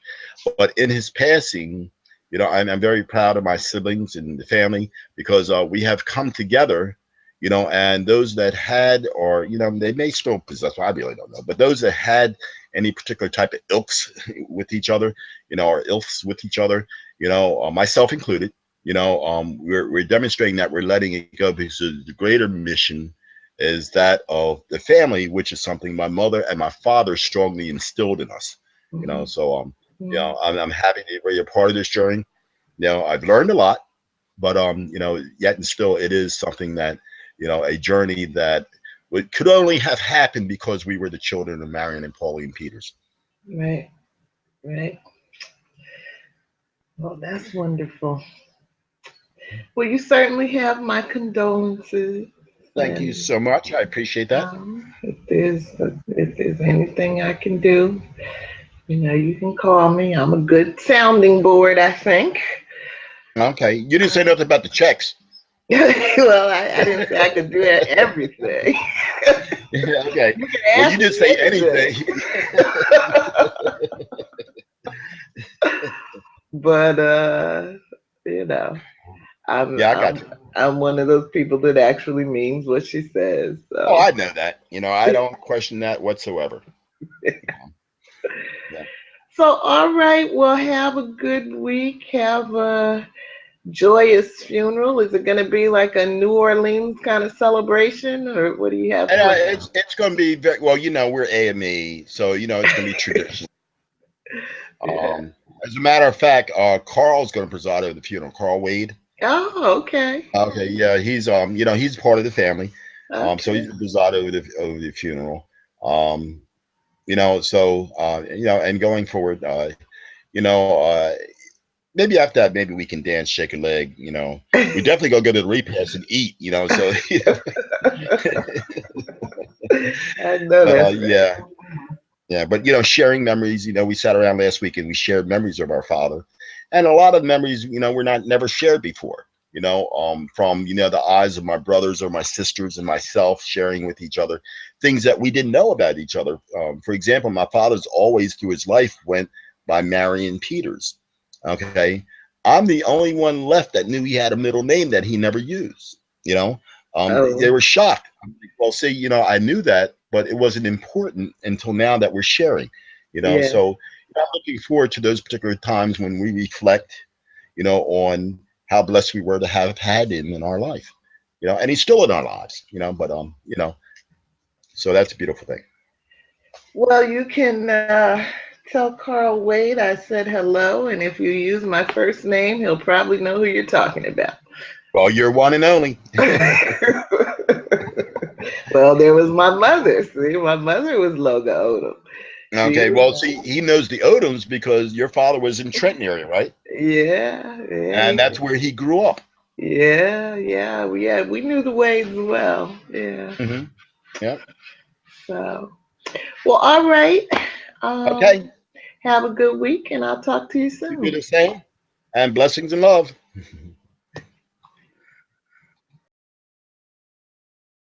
But in his passing, You know, and I'm very proud of my siblings and the family because we have come together, you know, and those that had, or, you know, they may still possess, I really don't know, but those that had any particular type of ilks with each other, you know, or ilfs with each other, you know, myself included, you know, we're demonstrating that we're letting it go because the greater mission is that of the family, which is something my mother and my father strongly instilled in us, you know. So, you know, I'm happy to be a part of this journey. You know, I've learned a lot, but you know, yet and still, it is something that, you know, a journey that could only have happened because we were the children of Marion and Pauline Peters. Right, right. Well, that's wonderful. Well, you certainly have my condolences. Thank you And so much. I appreciate that. if there's anything I can do, you know, you can call me. I'm a good sounding board, I think. Okay, you didn't say nothing about the checks. Well, I didn't say I could do everything. Okay, You can well, you ask did me say anything. anything. But you know, I'm Yeah, I got I'm you. I'm one of those people that actually means what she says. Oh, So I know that. You know, I don't question that whatsoever. Yeah. so all right, well, have a good week. Have a joyous funeral. Is it going to be like a New Orleans kind of celebration, or what do you have And planned? it's going to be very well. You know, we're AME, so you know it's going to be tradition. Yeah. As a matter of fact, Carl's going to preside over the funeral. Carl Wade. Oh, okay. Okay, yeah, he's you know, he's part of the family. So Okay. he's going to preside over the funeral. Um, you know, so you know, and going forward, you know, maybe after that, maybe we can dance, shake a leg. You know, we definitely gonna go to the repast and eat. You know, so I know but that's right. yeah. Yeah, but you know, sharing memories. You know, we sat around last week and we shared memories of our father, and a lot of memories, you know, were not never shared before. You know, from you know the eyes of my brothers or my sisters and myself sharing with each other things that we didn't know about each other. For example, my father's always through his life went by Marion Peters. Okay, I'm the only one left that knew he had a middle name that he never used. You know, they Oh, were shocked. I'm like, well, see, you know, I knew that, but it wasn't important until now that we're sharing. You know, yeah. so you know, I'm looking forward to those particular times when we reflect, you know, on how blessed we were to have had him in our life. You know, and he's still in our lives. You know, but you know, so that's a beautiful thing. Well, you can tell Carl Wade I said hello, and if you use my first name, he'll probably know who you're talking about. Well, you're one and only. Well, there was my mother. See, my mother was Loga Odom. She Okay, well, was, see, he knows the Odoms because your father was in Trenton area, right? yeah, And yeah, that's where he grew up. yeah. We knew the ways well. Yeah. Hmm. Yeah. So, well, all right. Um, Okay. have a good week, and I'll talk to you You do soon. the same. And blessings and love.